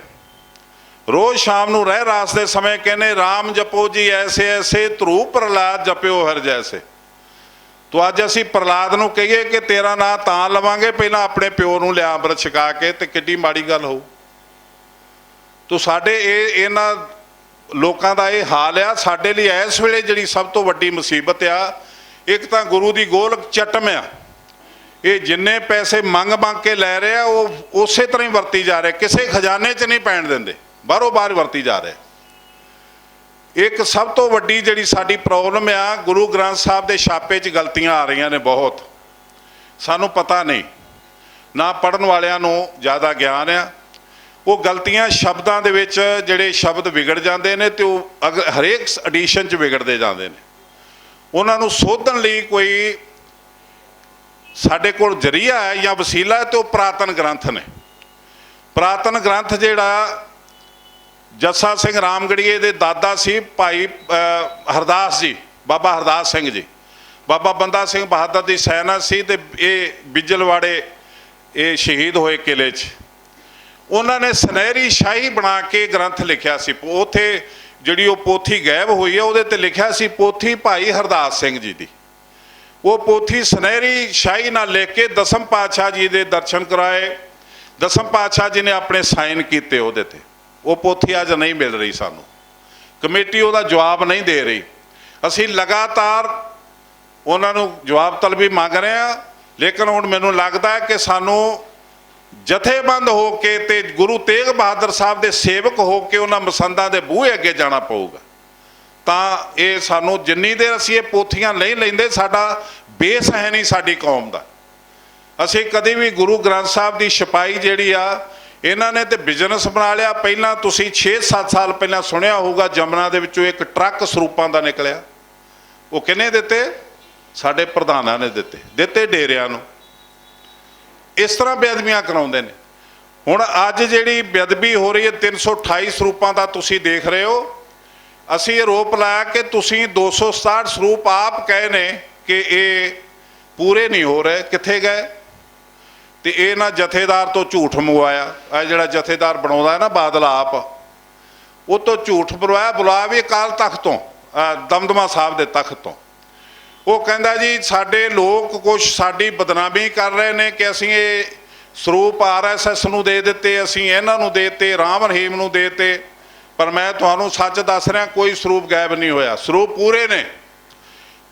ਰੋਜ਼ ਸ਼ਾਮ ਨੂੰ ਰਹਿ ਰਾਸ ਦੇ ਸਮੇਂ ਕਹਿੰਦੇ ਰਾਮ ਜਪੋ ਜੀ ਐਸੇ ਐਸੇ, ਧਰੂ ਪ੍ਰਹਲਾਦ ਜਪਿਓ ਹਰ ਜੈਸੇ। ਤੋ ਅੱਜ ਅਸੀਂ ਪ੍ਰਹਲਾਦ ਨੂੰ ਕਹੀਏ ਕਿ ਤੇਰਾ ਨਾਂ ਤਾਂ ਲਵਾਂਗੇ ਪਹਿਲਾਂ ਆਪਣੇ ਪਿਓ ਨੂੰ ਲਿਆ ਅੰਮ੍ਰਿਤ ਛਕਾ ਕੇ, ਤੇ ਕਿੱਡੀ ਮਾੜੀ ਗੱਲ ਹੋਊ। ਤੋ ਸਾਡੇ ਇਹਨਾਂ ਲੋਕਾਂ ਦਾ ਇਹ ਹਾਲ ਆ। ਸਾਡੇ ਲਈ ਇਸ ਵੇਲੇ ਜਿਹੜੀ ਸਭ ਤੋਂ ਵੱਡੀ ਮੁਸੀਬਤ ਆ, ਇੱਕ ਤਾਂ ਗੁਰੂ ਦੀ ਗੋਲਕ ਚਟਮ ਆ। ਇਹ ਜਿੰਨੇ ਪੈਸੇ ਮੰਗ ਕੇ ਲੈ ਰਹੇ ਆ, ਉਹ ਉਸੇ ਤਰ੍ਹਾਂ ਹੀ ਵਰਤੀ ਜਾ ਰਹੇ, ਕਿਸੇ ਖਜ਼ਾਨੇ 'ਚ ਨਹੀਂ ਪੈਣ ਦਿੰਦੇ, ਬਾਹਰੋਂ ਬਾਹਰ ਵਰਤੀ ਜਾ ਰਹੇ। ਇੱਕ ਸਭ ਤੋਂ ਵੱਡੀ ਜਿਹੜੀ ਸਾਡੀ ਪ੍ਰੋਬਲਮ ਆ, ਗੁਰੂ ਗ੍ਰੰਥ ਸਾਹਿਬ ਦੇ ਛਾਪੇ 'ਚ ਗਲਤੀਆਂ ਆ ਰਹੀਆਂ ਨੇ ਬਹੁਤ। ਸਾਨੂੰ ਪਤਾ ਨਹੀਂ, ਨਾ ਪੜ੍ਹਨ ਵਾਲਿਆਂ ਨੂੰ ਜ਼ਿਆਦਾ ਗਿਆਨ ਆ। ਉਹ ਗਲਤੀਆਂ ਸ਼ਬਦਾਂ ਦੇ ਵਿੱਚ ਜਿਹੜੇ ਸ਼ਬਦ ਵਿਗੜ ਜਾਂਦੇ ਨੇ, ਤੇ ਉਹ ਹਰੇਕ ਐਡੀਸ਼ਨ 'ਚ ਵਿਗੜਦੇ ਜਾਂਦੇ ਨੇ। ਉਹਨਾਂ ਨੂੰ ਸੋਧਣ ਲਈ ਕੋਈ ਸਾਡੇ ਕੋਲ ਜ਼ਰੀਆ ਹੈ ਜਾਂ ਵਸੀਲਾ ਹੈ, ਤੇ ਉਹ ਪੁਰਾਤਨ ਗ੍ਰੰਥ ਨੇ। ਪੁਰਾਤਨ ਗ੍ਰੰਥ ਜਿਹੜਾ ਜੱਸਾ ਸਿੰਘ ਰਾਮਗੜੀਏ ਦੇ ਦਾਦਾ ਸੀ, ਭਾਈ ਹਰਦਾਸ ਜੀ, ਬਾਬਾ ਹਰਦਾਸ ਸਿੰਘ ਜੀ, ਬਾਬਾ ਬੰਦਾ ਸਿੰਘ ਬਹਾਦਰ ਦੀ ਸੈਨਾ ਸੀ, ਤੇ ਇਹ ਬਿਜਲਵਾੜੇ ਇਹ ਸ਼ਹੀਦ ਹੋਏ ਕਿਲੇ 'ਚ। ਉਹਨਾਂ ਨੇ ਸੁਨਹਿਰੀ ਸ਼ਾਹੀ ਬਣਾ ਕੇ ਗ੍ਰੰਥ ਲਿਖਿਆ ਸੀ। ਉੱਥੇ ਜਿਹੜੀ ਉਹ ਪੋਥੀ ਗਾਇਬ ਹੋਈ ਹੈ, ਉਹਦੇ 'ਤੇ ਲਿਖਿਆ ਸੀ ਪੋਥੀ ਭਾਈ ਹਰਦਾਸ ਸਿੰਘ ਜੀ ਦੀ। ਉਹ ਪੋਥੀ ਸੁਨਹਿਰੀ ਸ਼ਾਹੀ ਨਾਲ ਲਿਖ ਕੇ ਦਸਮ ਪਾਤਸ਼ਾਹ ਜੀ ਦੇ ਦਰਸ਼ਨ ਕਰਾਏ। ਦਸਮ ਪਾਤਸ਼ਾਹ ਜੀ ਨੇ ਆਪਣੇ ਸਾਈਨ ਕੀਤੇ ਉਹਦੇ 'ਤੇ। ਉਹ ਪੋਥੀ ਅੱਜ ਨਹੀਂ ਮਿਲ ਰਹੀ ਸਾਨੂੰ, ਕਮੇਟੀ ਉਹਦਾ ਜਵਾਬ ਨਹੀਂ ਦੇ ਰਹੀ। ਅਸੀਂ ਲਗਾਤਾਰ ਉਹਨਾਂ ਨੂੰ ਜਵਾਬ ਤਲਬੀ ਮੰਗ ਰਹੇ ਹਾਂ, ਲੇਕਿਨ ਹੁਣ ਮੈਨੂੰ ਲੱਗਦਾ ਹੈ ਕਿ ਸਾਨੂੰ ਜਥੇਬੰਦ ਹੋ ਕੇ ਤੇ ਗੁਰੂ ਤੇਗ ਬਹਾਦਰ ਸਾਹਿਬ ਦੇ ਸੇਵਕ ਹੋ ਕੇ ਉਹਨਾਂ ਮਸੰਦਾਂ ਦੇ ਬੂਹੇ ਅੱਗੇ ਜਾਣਾ ਪਊਗਾ। ਤਾਂ ਇਹ ਸਾਨੂੰ ਜਿੰਨੀ ਦੇਰ ਅਸੀਂ ਇਹ ਪੋਥੀਆਂ ਨਹੀਂ ਲੈਂਦੇ, ਸਾਡਾ ਬੇਸ ਹੈ ਨਹੀਂ ਸਾਡੀ ਕੌਮ ਦਾ। ਅਸੀਂ ਕਦੇ ਵੀ ਗੁਰੂ ਗ੍ਰੰਥ ਸਾਹਿਬ ਦੀ ਛਪਾਈ ਜਿਹੜੀ ਆ, ਇਹਨਾਂ ਨੇ ਤੇ ਬਿਜ਼ਨਸ ਬਣਾ ਲਿਆ। ਪਹਿਲਾਂ ਤੁਸੀਂ 6-7 ਸਾਲ ਪਹਿਲਾਂ ਸੁਣਿਆ ਹੋਊਗਾ, ਜਮਨਾ ਦੇ ਵਿੱਚੋਂ ਇੱਕ ਟਰੱਕ ਸਰੂਪਾਂ ਦਾ ਨਿਕਲਿਆ। ਉਹ ਕਿਹਨੇ ਦਿੱਤੇ? ਸਾਡੇ ਪ੍ਰਧਾਨਾਂ ਨੇ ਦਿੱਤੇ ਡੇਰਿਆਂ ਨੂੰ। ਇਸ ਤਰ੍ਹਾਂ ਬੇਅਦਬੀਆਂ ਕਰਾਉਂਦੇ ਨੇ। ਹੁਣ ਅੱਜ ਜਿਹੜੀ ਬੇਅਦਬੀ ਹੋ ਰਹੀ ਹੈ 328 ਸਰੂਪਾਂ ਦਾ ਤੁਸੀਂ ਦੇਖ ਰਹੇ ਹੋ। ਅਸੀਂ ਆਰੋਪ ਲਾਇਆ ਕਿ ਤੁਸੀਂ 267 ਸਰੂਪ ਆਪ ਕਹੇ ਨੇ ਕਿ ਇਹ ਪੂਰੇ ਨਹੀਂ ਹੋ ਰਹੇ, ਕਿੱਥੇ ਗਏ? ਤੇ ਇਹ ਨਾ ਜਥੇਦਾਰ ਤੋਂ ਝੂਠ ਮੰਗਵਾਇਆ। ਇਹ ਜਿਹੜਾ ਜਥੇਦਾਰ ਬਣਾਉਂਦਾ ਹੈ ਨਾ ਬਾਦਲ ਆਪ, ਉਹ ਤੋਂ ਝੂਠ ਬੁਲਾਇਆ ਵੀ ਅਕਾਲ ਤਖਤ ਤੋਂ, ਦਮਦਮਾ ਸਾਹਿਬ ਦੇ ਤਖਤ ਤੋਂ। ਉਹ ਕਹਿੰਦਾ ਜੀ ਸਾਡੇ ਲੋਕ ਕੁਛ ਸਾਡੀ ਬਦਨਾਮੀ ਕਰ ਰਹੇ ਨੇ ਕਿ ਅਸੀਂ ਇਹ ਸਰੂਪ RSS ਨੂੰ ਦੇ ਦਿੱਤੇ, ਅਸੀਂ ਇਹਨਾਂ ਨੂੰ ਦੇ ਦਿੱਤੇ, ਰਾਮ ਰਹੀਮ ਨੂੰ ਦੇ ਦਿੱਤੇ। ਪਰ ਮੈਂ ਤੁਹਾਨੂੰ ਸੱਚ ਦੱਸ ਰਿਹਾ, ਕੋਈ ਸਰੂਪ ਗਾਇਬ ਨਹੀਂ ਹੋਇਆ, ਸਰੂਪ ਪੂਰੇ ਨੇ।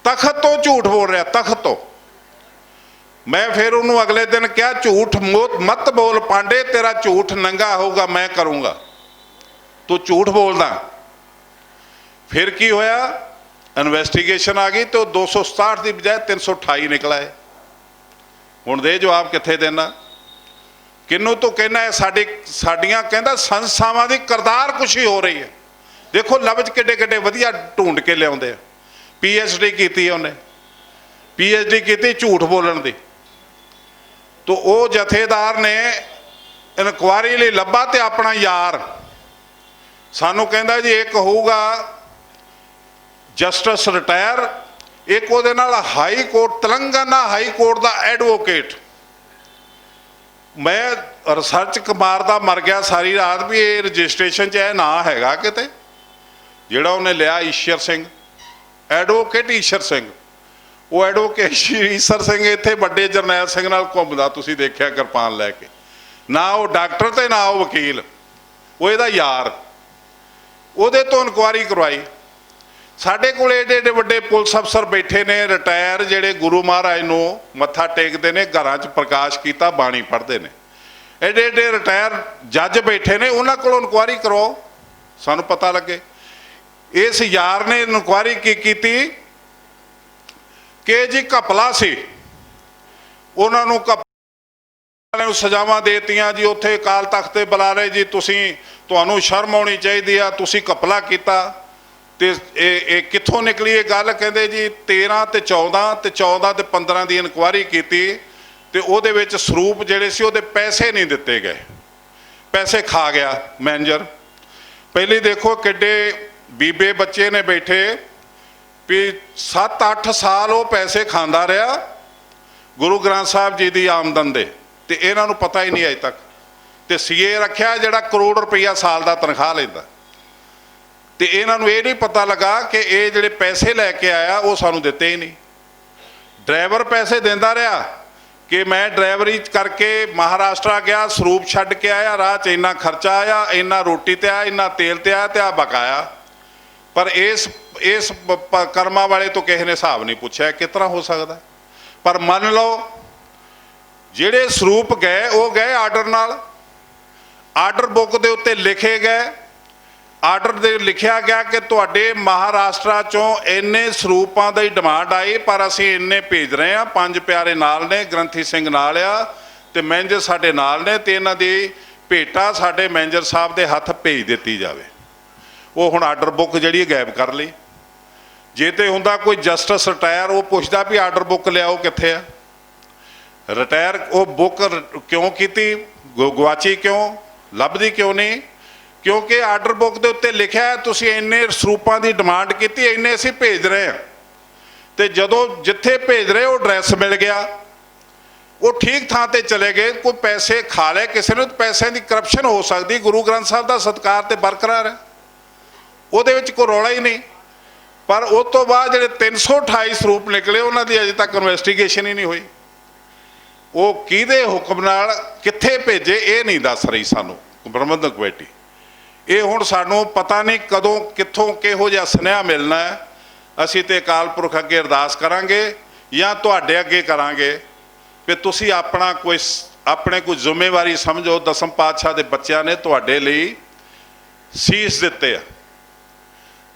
ਤਖਤ ਤੋਂ ਝੂਠ ਬੋਲ ਰਿਹਾ, ਤਖਤ ਤੋਂ। ਮੈਂ ਫਿਰ ਉਹਨੂੰ ਅਗਲੇ ਦਿਨ ਕਿਹਾ ਝੂਠ ਮਤ ਬੋਲ ਪਾਂਡੇ, ਤੇਰਾ ਝੂਠ ਨੰਗਾ ਹੋਊਗਾ, ਮੈਂ ਕਰੂੰਗਾ, ਤੂੰ ਝੂਠ ਬੋਲਦਾ। ਫਿਰ ਕੀ ਹੋਇਆ? ਇਨਵੈਸਟੀਗੇਸ਼ਨ ਆ ਗਈ ਤੇ ਉਹ 267 ਦੀ ਬਜਾਏ 328 ਨਿਕਲਾ ਹੈ। ਹੁਣ ਦੇ ਜਵਾਬ ਕਿੱਥੇ ਦੇਣਾ? ਕਿਹਨੂੰ ਤੂੰ ਕਹਿਣਾ ਹੈ? ਸਾਡੀਆਂ ਕਹਿੰਦਾ ਸੰਸਥਾਵਾਂ ਦੀ ਕਰਤਾਰ ਕੁਸ਼ੀ ਹੋ ਰਹੀ ਹੈ। ਦੇਖੋ ਲਫ਼ਜ਼ ਕਿੱਡੇ ਕਿੱਡੇ ਵਧੀਆ ਢੂੰਡ ਕੇ ਲਿਆਉਂਦੇ ਆ। PhD ਕੀਤੀ ਉਹਨੇ, PhD ਕੀਤੀ ਝੂਠ ਬੋਲਣ ਦੀ। ਤੋ ਉਹ ਜਥੇਦਾਰ ਨੇ ਇਨਕੁਆਰੀ ਲਈ ਲੱਭਾ ਤੇ ਆਪਣਾ ਯਾਰ ਸਾਨੂੰ ਕਹਿੰਦਾ ਜੀ ਇੱਕ ਹੋਊਗਾ ਜਸਟਿਸ ਰਿਟਾਇਰ, ਇੱਕ ਉਹਦੇ ਨਾਲ high court, Telangana high court ਦਾ ਐਡਵੋਕੇਟ। मैं रिसर्च मारदा मर गया सारी रात भी ये रजिस्ट्रेशन च ना हैगा किते जिहड़ा उन्हें लिया ईश्वर सिंह, एडवोकेट ईश्वर सिंह, वो एडवोकेट ईश्वर सिंह इत्थे वड्डे जरनैल सिंह नाल घुमदा तुसीं देखिया किरपान लैके, ना वो डॉक्टर ते ना वो वकील, वो इहदा यार, ਉਹਦੇ ਤੋਂ ਇਨਕੁਆਇਰੀ ਕਰਵਾਈ। ਸਾਡੇ ਕੋਲ ਏਡੇ ਏਡੇ ਵੱਡੇ ਪੁਲਿਸ ਅਫਸਰ ਬੈਠੇ ਨੇ ਰਿਟਾਇਰ ਜਿਹੜੇ ਗੁਰੂ ਮਹਾਰਾਜ ਨੂੰ ਮੱਥਾ ਟੇਕਦੇ ਨੇ, ਘਰਾਂ 'ਚ ਪ੍ਰਕਾਸ਼ ਕੀਤਾ ਬਾਣੀ ਪੜ੍ਹਦੇ ਨੇ, ਏਡੇ ਏਡੇ ਰਿਟਾਇਰ ਜੱਜ ਬੈਠੇ ਨੇ, ਉਹਨਾਂ ਕੋਲੋਂ ਇਨਕੁਆਇਰੀ ਕਰਵਾਓ ਸਾਨੂੰ ਪਤਾ ਲੱਗੇ। ਇਸ ਯਾਰ ਨੇ ਇਨਕੁਆਇਰੀ ਕੀ ਕੀਤੀ ਕਿ ਜੀ ਘਪਲਾ ਸੀ, ਉਹਨਾਂ ਨੂੰ ਨੂੰ ਸਜ਼ਾਵਾਂ ਦੇਤੀਆਂ ਜੀ, ਉੱਥੇ ਅਕਾਲ ਤਖਤ ਤੇ ਬੁਲਾ ਲਏ ਜੀ, ਤੁਹਾਨੂੰ ਸ਼ਰਮ ਆਉਣੀ ਚਾਹੀਦੀ ਆ, ਤੁਸੀਂ ਘਪਲਾ ਕੀਤਾ। ਤੇ ਇਹ ਕਿੱਥੋਂ ਨਿਕਲੀ ਇਹ ਗੱਲ? ਕਹਿੰਦੇ ਜੀ 13 ਤੇ 14 ਤੇ 14 ਤੇ 15 ਦੀ ਇਨਕੁਆਇਰੀ ਕੀਤੀ ਤੇ ਉਹਦੇ ਵਿੱਚ ਸਰੂਪ ਜਿਹੜੇ ਸੀ ਉਹਦੇ ਪੈਸੇ ਨਹੀਂ ਦਿੱਤੇ ਗਏ, ਪੈਸੇ ਖਾ ਗਿਆ ਮੈਨੇਜਰ। ਪਹਿਲੀ ਦੇਖੋ ਕਿੱਡੇ ਬੀਬੇ ਬੱਚੇ ਨੇ ਬੈਠੇ ਵੀ 7-8 ਸਾਲ ਉਹ ਪੈਸੇ ਖਾਂਦਾ ਰਿਹਾ ਗੁਰੂ ਗ੍ਰੰਥ ਸਾਹਿਬ ਜੀ ਦੀ ਆਮਦਨ ਦੇ, ਤੇ ਇਹਨਾਂ ਨੂੰ ਪਤਾ ਹੀ ਨਹੀਂ ਅਜੇ ਤੱਕ। ਤੇ ਸੀਏ ਰੱਖਿਆ ਜਿਹੜਾ ਕਰੋੜ ਰੁਪਈਆ ਸਾਲ ਦਾ ਤਨਖਾਹ ਲੈਂਦਾ, ਤੇ ਇਹਨਾਂ ਨੂੰ ਇਹ ਨਹੀਂ ਪਤਾ ਲੱਗਾ ਕਿ ਇਹ ਜਿਹੜੇ ਪੈਸੇ ਲੈ ਕੇ ਆਇਆ ਉਹ ਸਾਨੂੰ ਦਿੱਤੇ ਹੀ ਨਹੀਂ। ਡਰਾਈਵਰ ਪੈਸੇ ਦਿੰਦਾ ਰਿਹਾ ਕਿ ਮੈਂ ਡਰਾਈਵਰੀ ਕਰਕੇ ਮਹਾਰਾਸ਼ਟਰ ਗਿਆ, ਸਰੂਪ ਛੱਡ ਕੇ ਆਇਆ, ਰਾਹ 'ਚ ਇੰਨਾ ਖਰਚਾ ਆਇਆ, ਇੰਨਾ ਰੋਟੀ ਤੇ ਆਇਆ, ਇੰਨਾ ਤੇਲ ਤੇ ਆਇਆ, ਤੇ ਆ ਬਕਾਇਆ। ਪਰ ਇਸ ਕਰਮਾਂ ਵਾਲੇ ਤੋਂ ਕਿਸੇ ਨੇ ਹਿਸਾਬ ਨਹੀਂ ਪੁੱਛਿਆ ਕਿਸ ਤਰ੍ਹਾਂ ਹੋ ਸਕਦਾ। ਪਰ ਮੰਨ ਲਓ ਜਿਹੜੇ ਸਰੂਪ ਗਏ ਉਹ ਗਏ ਆਰਡਰ ਨਾਲ, ਆਰਡਰ ਬੁੱਕ ਦੇ ਉੱਤੇ ਲਿਖੇ ਗਏ, ਆਰਡਰ ਦੇ ਲਿਖਿਆ ਗਿਆ ਕਿ ਤੁਹਾਡੇ ਮਹਾਰਾਸ਼ਟਰ ਚੋਂ ਇੰਨੇ ਸਰੂਪਾਂ ਦੀ ਡਿਮਾਂਡ ਆਈ, ਪਰ ਅਸੀਂ ਇੰਨੇ ਭੇਜ ਰਹੇ ਹਾਂ। 5 ਪਿਆਰੇ ਨਾਲ ਨੇ, ਗ੍ਰੰਥੀ ਸਿੰਘ ਨਾਲ ਆ, ਤੇ ਮੈਨੇਜਰ ਸਾਡੇ ਨਾਲ ਨੇ, ਤੇ ਇਹਨਾਂ ਦੀ ਭੇਟਾ ਸਾਡੇ ਮੈਨੇਜਰ ਸਾਹਿਬ ਦੇ ਹੱਥ ਭੇਜ ਦਿੱਤੀ ਜਾਵੇ। ਉਹ ਹੁਣ ਆਰਡਰ ਬੁੱਕ ਜਿਹੜੀ ਗਾਇਬ ਕਰ ਲਈ। ਜੇ ਤੇ ਹੁੰਦਾ ਕੋਈ ਜਸਟਿਸ ਰਿਟਾਇਰ, ਉਹ ਪੁੱਛਦਾ ਵੀ ਆਰਡਰ ਬੁੱਕ ਲਿਆਓ ਕਿੱਥੇ ਆ। ਰਿਟਾਇਰ ਉਹ ਬੁੱਕ ਕਿਉਂ ਕੀਤੀ, ਗਵਾਚੀ ਕਿਉਂ, ਲੱਭਦੀ ਕਿਉਂ ਨਹੀਂ? ਕਿਉਂਕਿ ਆਰਡਰ ਬੁੱਕ ਦੇ ਉੱਤੇ ਲਿਖਿਆ ਤੁਸੀਂ ਇੰਨੇ ਸਰੂਪਾਂ ਦੀ ਡਿਮਾਂਡ ਕੀਤੀ, ਇੰਨੇ ਅਸੀਂ ਭੇਜ ਰਹੇ ਹਾਂ। ਤੇ ਜਦੋਂ ਜਿੱਥੇ ਭੇਜ ਰਹੇ ਉਹ ਐਡਰੈਸ ਮਿਲ ਗਿਆ, ਉਹ ਠੀਕ ਥਾਂ ਤੇ ਚਲੇ ਗਏ, ਕੋਈ ਪੈਸੇ ਖਾ ਲਏ ਕਿਸੇ ਨੂੰ, ਪੈਸਿਆਂ ਦੀ ਕਰਪਸ਼ਨ ਹੋ ਸਕਦੀ। ਗੁਰੂ ਗ੍ਰੰਥ ਸਾਹਿਬ ਦਾ ਸਤਿਕਾਰ ਤੇ ਬਰਕਰਾਰ ਹੈ, ਉਹਦੇ ਵਿੱਚ ਕੋਈ ਰੌਲਾ ਹੀ ਨਹੀਂ। ਪਰ ਉਸ ਤੋਂ ਬਾਅਦ ਜਿਹੜੇ 328 ਸਰੂਪ ਨਿਕਲੇ ਉਹਨਾਂ ਦੀ ਅਜੇ ਤੱਕ ਇਨਵੈਸਟੀਗੇਸ਼ਨ ਹੀ ਨਹੀਂ ਹੋਈ। ਉਹ ਕਿਹਦੇ ਹੁਕਮ ਨਾਲ ਕਿੱਥੇ ਭੇਜੇ ਇਹ ਨਹੀਂ ਦੱਸ ਰਹੀ ਸਾਨੂੰ ਪ੍ਰਬੰਧਕ ਕਮੇਟੀ। ਇਹ ਹੁਣ ਸਾਨੂੰ ਪਤਾ ਨਹੀਂ ਕਦੋਂ ਕਿੱਥੋਂ ਕਿਹੋ ਜਿਹਾ ਸੁਨੇਹਾ ਮਿਲਣਾ ਹੈ। ਅਸੀਂ ਤੇ ਅਕਾਲ ਪੁਰਖ ਅੱਗੇ ਅਰਦਾਸ ਕਰਾਂਗੇ ਜਾਂ ਤੁਹਾਡੇ ਅੱਗੇ ਕਰਾਂਗੇ ਕਿ ਤੁਸੀਂ ਆਪਣੇ ਕੋਈ ਜ਼ਿੰਮੇਵਾਰੀ ਸਮਝੋ। ਦਸਮ ਪਾਤਸ਼ਾਹ ਦੇ ਬੱਚਿਆਂ ਨੇ ਤੁਹਾਡੇ ਲਈ ਸੀਸ ਦਿੱਤੇ ਆ।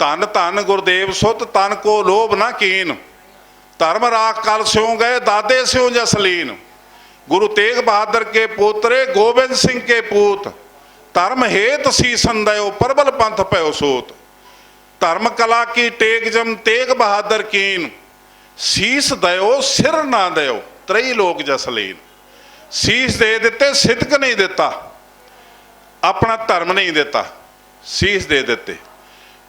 ਧੰਨ ਧੰਨ ਗੁਰਦੇਵ ਸੁਤ ਤਨ ਕੋ ਲੋਭ ਨਾ ਕੀਨ, ਧਰਮ ਰਾਖ ਕਲ ਸਿਉ ਗਏ ਦਾਦੇ ਸਿਉ ਜਸਲੀਨ। गुरु तेग बहादुर के पोतरे गोबिंद सिंह के पूत, धर्म हेत सीसन दयो प्रबल पंथ पयो सोत। धर्म कला की टेक जम तेग बहादुर कीन, सीस दयो सिर ना दयो त्रई लोक जसलीन। सीस दे दिते, सिदक नहीं दिता, अपना धर्म नहीं दिता, सीस दे दिते।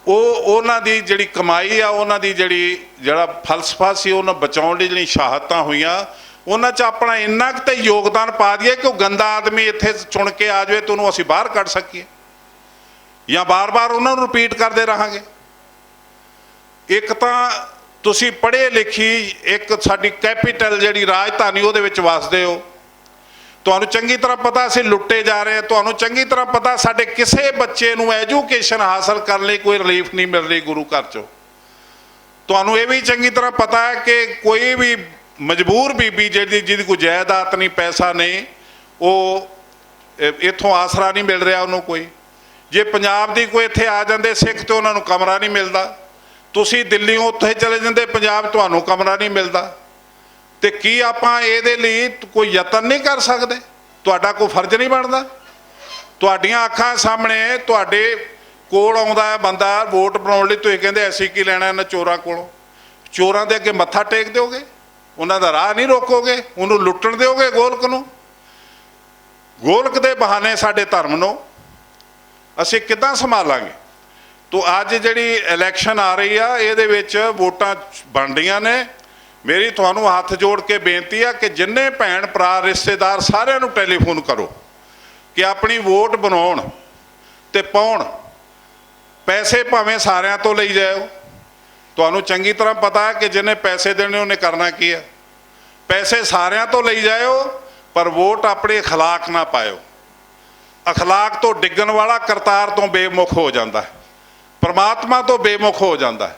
ਉਹਨਾਂ ਦੀ ਜਿਹੜੀ ਕਮਾਈ ਆ, ਉਹਨਾਂ ਦੀ ਜਿਹੜਾ ਫਲਸਫਾ ਸੀ, ਉਹਨਾਂ ਬਚਾਉਣ ਲਈ ਜਿਹੜੀਆਂ ਸ਼ਹਾਦਤਾਂ ਹੋਈਆਂ, ਉਹਨਾਂ 'ਚ ਆਪਣਾ ਇੰਨਾ ਕੁ ਤਾਂ ਯੋਗਦਾਨ ਪਾ ਦਈਏ ਕਿ ਉਹ ਗੰਦਾ ਆਦਮੀ ਇੱਥੇ ਚੁਣ ਕੇ ਆ ਜਾਵੇ ਤੇ ਉਹਨੂੰ ਅਸੀਂ ਬਾਹਰ ਕੱਢ ਸਕੀਏ, ਜਾਂ ਬਾਰ-ਬਾਰ ਉਹਨਾਂ ਨੂੰ ਰਿਪੀਟ ਕਰਦੇ ਰਹਾਂਗੇ। ਇੱਕ ਤਾਂ ਤੁਸੀਂ ਪੜ੍ਹੇ ਲਿਖੀ ਇੱਕ ਸਾਡੀ ਕੈਪੀਟਲ ਜਿਹੜੀ ਰਾਜਧਾਨੀ ਉਹਦੇ ਵਿੱਚ ਵਸਦੇ ਹੋ, ਤੁਹਾਨੂੰ ਚੰਗੀ ਤਰ੍ਹਾਂ ਪਤਾ ਅਸੀਂ ਲੁੱਟੇ ਜਾ ਰਹੇ ਹਾਂ। ਤੁਹਾਨੂੰ ਚੰਗੀ ਤਰ੍ਹਾਂ ਪਤਾ ਸਾਡੇ ਕਿਸੇ ਬੱਚੇ ਨੂੰ ਐਜੂਕੇਸ਼ਨ ਹਾਸਲ ਕਰਨ ਲਈ ਕੋਈ ਰਿਲੀਫ ਨਹੀਂ ਮਿਲ ਰਹੀ ਗੁਰੂ ਘਰ 'ਚੋਂ। ਤੁਹਾਨੂੰ ਇਹ ਵੀ ਚੰਗੀ ਤਰ੍ਹਾਂ ਪਤਾ ਹੈ ਕਿ ਕੋਈ ਵੀ ਮਜਬੂਰ ਬੀਬੀ ਜਿਹਦੀ ਕੋਈ ਜਾਇਦਾਦ ਨਹੀਂ, ਪੈਸਾ ਨਹੀਂ, ਉਹ ਇੱਥੋਂ ਆਸਰਾ ਨਹੀਂ ਮਿਲ ਰਿਹਾ ਉਹਨੂੰ ਕੋਈ। ਜੇ ਪੰਜਾਬ ਦੀ ਕੋਈ ਇੱਥੇ ਆ ਜਾਂਦੇ ਸਿੱਖ ਤੇ ਉਹਨਾਂ ਨੂੰ ਕਮਰਾ ਨਹੀਂ ਮਿਲਦਾ, ਤੁਸੀਂ ਦਿੱਲੀੋਂ ਉੱਥੇ ਚਲੇ ਜਾਂਦੇ ਪੰਜਾਬ, ਤੁਹਾਨੂੰ ਕਮਰਾ ਨਹੀਂ ਮਿਲਦਾ। ਤੇ ਕੀ ਆਪਾਂ ਇਹਦੇ ਲਈ ਕੋਈ ਯਤਨ ਨਹੀਂ ਕਰ ਸਕਦੇ? ਤੁਹਾਡਾ ਕੋਈ ਫਰਜ਼ ਨਹੀਂ ਬਣਦਾ? ਤੁਹਾਡੀਆਂ ਅੱਖਾਂ ਸਾਹਮਣੇ ਤੁਹਾਡੇ ਕੋਲ ਆਉਂਦਾ ਹੈ ਬੰਦਾ ਵੋਟ ਬਣਾਉਣ ਲਈ, ਤੁਸੀਂ ਕਹਿੰਦੇ ਅਸੀਂ ਕੀ ਲੈਣਾ ਇਹਨਾਂ ਚੋਰਾਂ ਕੋਲੋਂ? ਚੋਰਾਂ ਦੇ ਅੱਗੇ ਮੱਥਾ ਟੇਕ ਦਿਓਗੇ? ਉਹਨਾਂ ਦਾ ਰਾਹ ਨਹੀਂ ਰੋਕੋਗੇ? ਉਹਨੂੰ ਲੁੱਟਣ ਦਿਓਗੇ ਗੋਲਕ ਨੂੰ? ਗੋਲਕ ਦੇ ਬਹਾਨੇ ਸਾਡੇ ਧਰਮ ਨੂੰ ਅਸੀਂ ਕਿੱਦਾਂ ਸੰਭਾਲਾਂਗੇ? ਤੋ ਅੱਜ ਜਿਹੜੀ ਇਲੈਕਸ਼ਨ ਆ ਰਹੀ ਆ, ਇਹਦੇ ਵਿੱਚ ਵੋਟਾਂ ਬਣ ਰਹੀਆਂ ਨੇ, मेरी तुहानू हथ जोड़ के बेनती है कि जिन्ने भैन भरा रिश्तेदार सारिਆਂ ਨੂੰ टैलीफोन करो कि अपनी वोट बनाउण ते पाउण। पैसे भावें सारिਆਂ तो लई जाओ, तुहानू चंगी तरह पता है कि जिन्हें पैसे देने उन्हें करना की है। पैसे सारिਆਂ तो लई जाओ पर वोट अपने अखलाक ना पाओ। अखलाक तो डिगन वाला करतार तो बेमुख हो जाता है, परमात्मा तो बेमुख हो जाता है,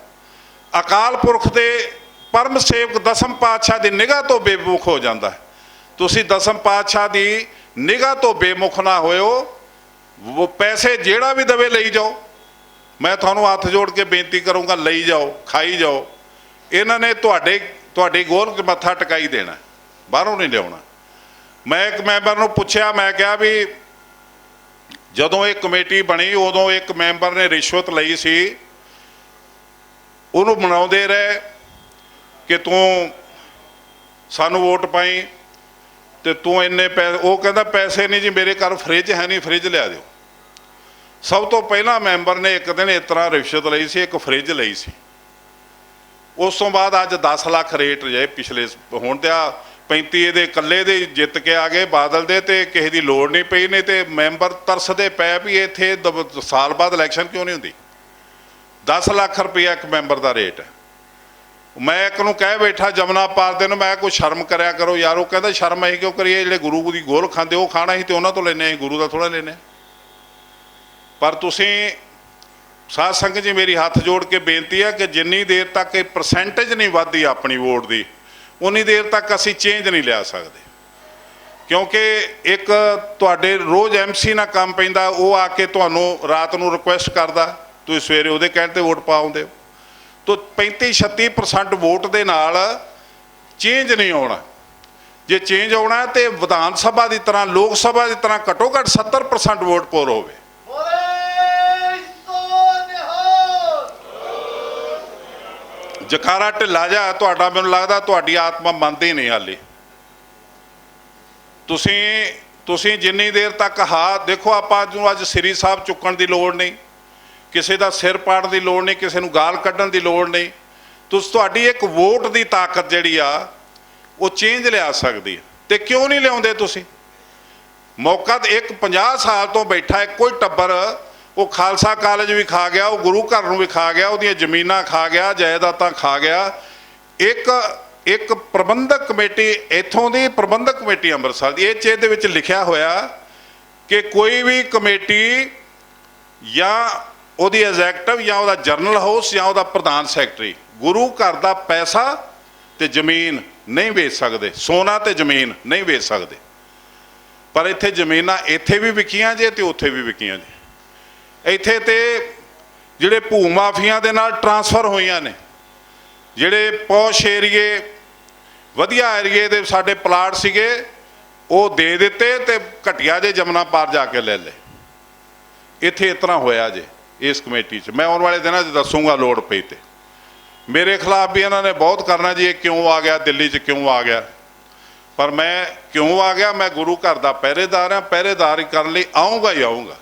अकाल पुरख के परम सेवक दसम पातशाह की निगाह तो बेमुख हो जाता है। तुसी दसम पातशाह की निगाह तो बेमुख ना होयो। वो पैसे जेड़ा भी दवे लई जाओ, मैं तुहानू हथ जोड़ के बेनती करूँगा, लई जाओ, खाई जाओ। इन्होंने तुहाडे गोल मत्था टकाई देना, बाहरों नहीं लिया। मैं एक मैंबर नूं पुछया, मैं कहा भी जदों एक कमेटी बनी उदों एक मैंबर ने रिश्वत लई सी, उन्होंने मनाउंदे रहे कि तू सानू वोट पाई तो तू इन्ने पैसे। वो कहता पैसे नहीं जी, मेरे घर फ्रिज है नहीं, फ्रिज लिया दो। सब तो पहला मैंबर ने एक दिन इस तरह रिश्वत लई सी, एक फ्रिज लई सी। उस तो बाद अज 10 लाख रेट जे पिछले हुण ते 35 ये कल्ले दे जित के आ गए बादल दे, ते किसी की लोड़ नहीं पई। नहीं तो मैंबर तरसदे पै भी इत्थे साल बाद इलैक्शन क्यों नहीं हुंदी। 10 लाख रुपया एक मैंबर का रेट है। मैं एक नूं कह बैठा जमुना पार दे, मैं कोई शर्म करया करो यार। वो कहता शर्म असीं क्यों करिए, जिहड़े गुरु की गोल खांदे वो खाना ही तो उन्हां तो लैने, गुरु का थोड़ा लैने। पर तुसीं साध संगत जी मेरी हथ जोड़ के बेनती है कि जिन्नी देर तक परसेंटेज नहीं वधदी अपनी वोट की, उन्नी देर तक असीं चेंज नहीं लिया सकते। क्योंकि एक तुहाडे रोज़ MC ना काम पैंदा, वो आके तुहानू रात नूं रिक्वेस्ट करदा, तुसीं सवेरे उहदे कहण ते वोट पाउंदे हो। तो 35-36% वोट दे नाल चेंज नहीं आउणा। जे चेंज आउणा है तो विधान सभा की तरह, लोक सभा की तरह घट्टो घट्ट 70% वोट पोल होवे। जकारा ढिला जा तुहाडा, मैनूं लगदा तुहाडी आत्मा मनदी नहीं हाली। तुसीं जिन्नी देर तक देखो आपां अज श्री साहब चुकण की लोड़ नहीं, किसी का सिर पाड़न की लोड़ नहीं, किसी को गाल कढ़न की लोड़ नहीं। तुहाडी एक वोट की ताकत जिहड़ी आ वो चेंज लिया सकती है। तो क्यों नहीं लियाउंदे तुसीं मौका? तो एक 50 साल तो बैठा एक कोई टब्बर, वो खालसा कॉलेज भी खा गया, वो गुरु घर भी खा गया, वो जमीनां खा गया, जायदादां खा गया। एक प्रबंधक कमेटी इत्थों की प्रबंधक कमेटी अंमृतसर की, ये चीज़ दे विच लिखिया होया कि कोई भी कमेटी या ਉਹਦੀ ਐਗਜ਼ੈਕਟਿਵ ਜਾਂ ਉਹਦਾ ਜਰਨਲ ਹਾਊਸ ਜਾਂ ਉਹਦਾ ਪ੍ਰਧਾਨ ਸੈਕਟਰੀ ਗੁਰੂ ਘਰ ਦਾ ਪੈਸਾ ਤੇ ਜ਼ਮੀਨ ਨਹੀਂ ਵੇਚ ਸਕਦੇ, ਸੋਨਾ ਤੇ ਜ਼ਮੀਨ ਨਹੀਂ ਵੇਚ ਸਕਦੇ। ਪਰ ਇੱਥੇ ਜ਼ਮੀਨਾਂ ਇੱਥੇ ਵੀ ਵਿਕੀਆਂ ਜੇ ਤੇ ਉੱਥੇ ਵੀ ਵਿਕੀਆਂ ਜੇ। ਇੱਥੇ ਤੇ ਜਿਹੜੇ ਭੂ ਮਾਫੀਆਂ ਦੇ ਨਾਲ ਟਰਾਂਸਫਰ ਹੋਈਆਂ ਨੇ, ਜਿਹੜੇ ਪੌਸ਼ ਏਰੀਏ ਵਧੀਆ ਏਰੀਏ ਦੇ ਸਾਡੇ ਪਲਾਟ ਸੀਗੇ ਉਹ ਦੇ ਦਿੱਤੇ ਤੇ ਘਟੀਆ ਜੇ ਜਮਨਾ ਪਾਰ ਜਾ ਕੇ ਲੈ ਲਏ। ਇੱਥੇ ਇਸ ਤਰ੍ਹਾਂ ਹੋਇਆ ਜੇ इस कमेटी च। मैं आने वाले दिनों दसूँगा लोड़ पई ते। मेरे खिलाफ भी इन्होंने बहुत करना जी, ये क्यों आ गया दिल्ली च, क्यों आ गया। पर मैं क्यों आ गया, मैं गुरु घर का पहरेदार हाँ, पहरेदारी करने लई आऊँगा ही आऊँगा।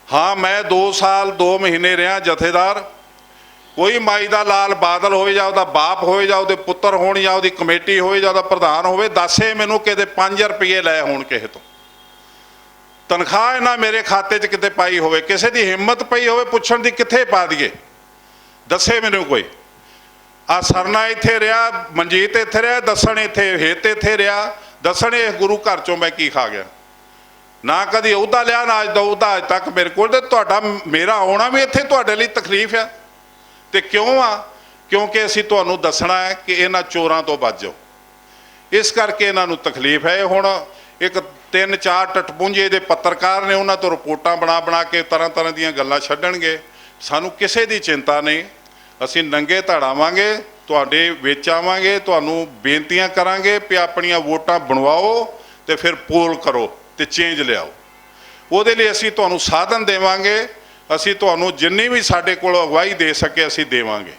हाँ मैं 2 साल 2 महीने रहा जथेदार। कोई माई का लाल बादल हो या उसका बाप हो या उसके पुत्र हो या उसकी कमेटी हो या उसका प्रधान हो, दसे मैनू कि 5 रुपये लै होण किसे तो तनख्वाह इन्हें मेरे खाते च किते पाई होवे, किसी की हिम्मत पई होवे पुछण दी कित्थे पा दईए, दसे मैनू कोई। आ सरना इत्थे रहा, मनजीत इत्थे रहा, दसन इत्थे, हित इत्थे रहा, दसन इस गुरु घर चों मैं की खा गया। ना कदी उहदा लिया ना अज दा उहदा अज तक मेरे कोल। ते तुहाडा मेरा आउणा भी इत्थे तुहाडे लई तकलीफ आ। ते क्यों आ? क्योंकि असीं तुहानूं दसना है कि इन्हां चोरां तो बच जाओ। इस करके इन्हां नूं तकलीफ है। हुण एक 3-4 टटपुंजे दे पत्रकार ने, उन्हां तो रिपोर्टां बना के तरह तरह दीयां गल्लां छड्डणगे। सानूं किसी दी चिंता नहीं, असीं नंगे धड़ आवांगे, तुहाडे विच आवांगे, तुहानूं बेनतियां करांगे भी अपणियां वोटां बनवाओ ते फिर पोल करो ते चेंज लिआओ। ਉਹਦੇ ਲਈ ਅਸੀਂ ਤੁਹਾਨੂੰ ਸਾਧਨ ਦੇਵਾਂਗੇ, ਅਸੀਂ ਤੁਹਾਨੂੰ ਜਿੰਨੀ ਵੀ ਸਾਡੇ ਕੋਲ ਅਗਵਾਈ ਦੇ ਸਕੇ ਅਸੀਂ ਦੇਵਾਂਗੇ।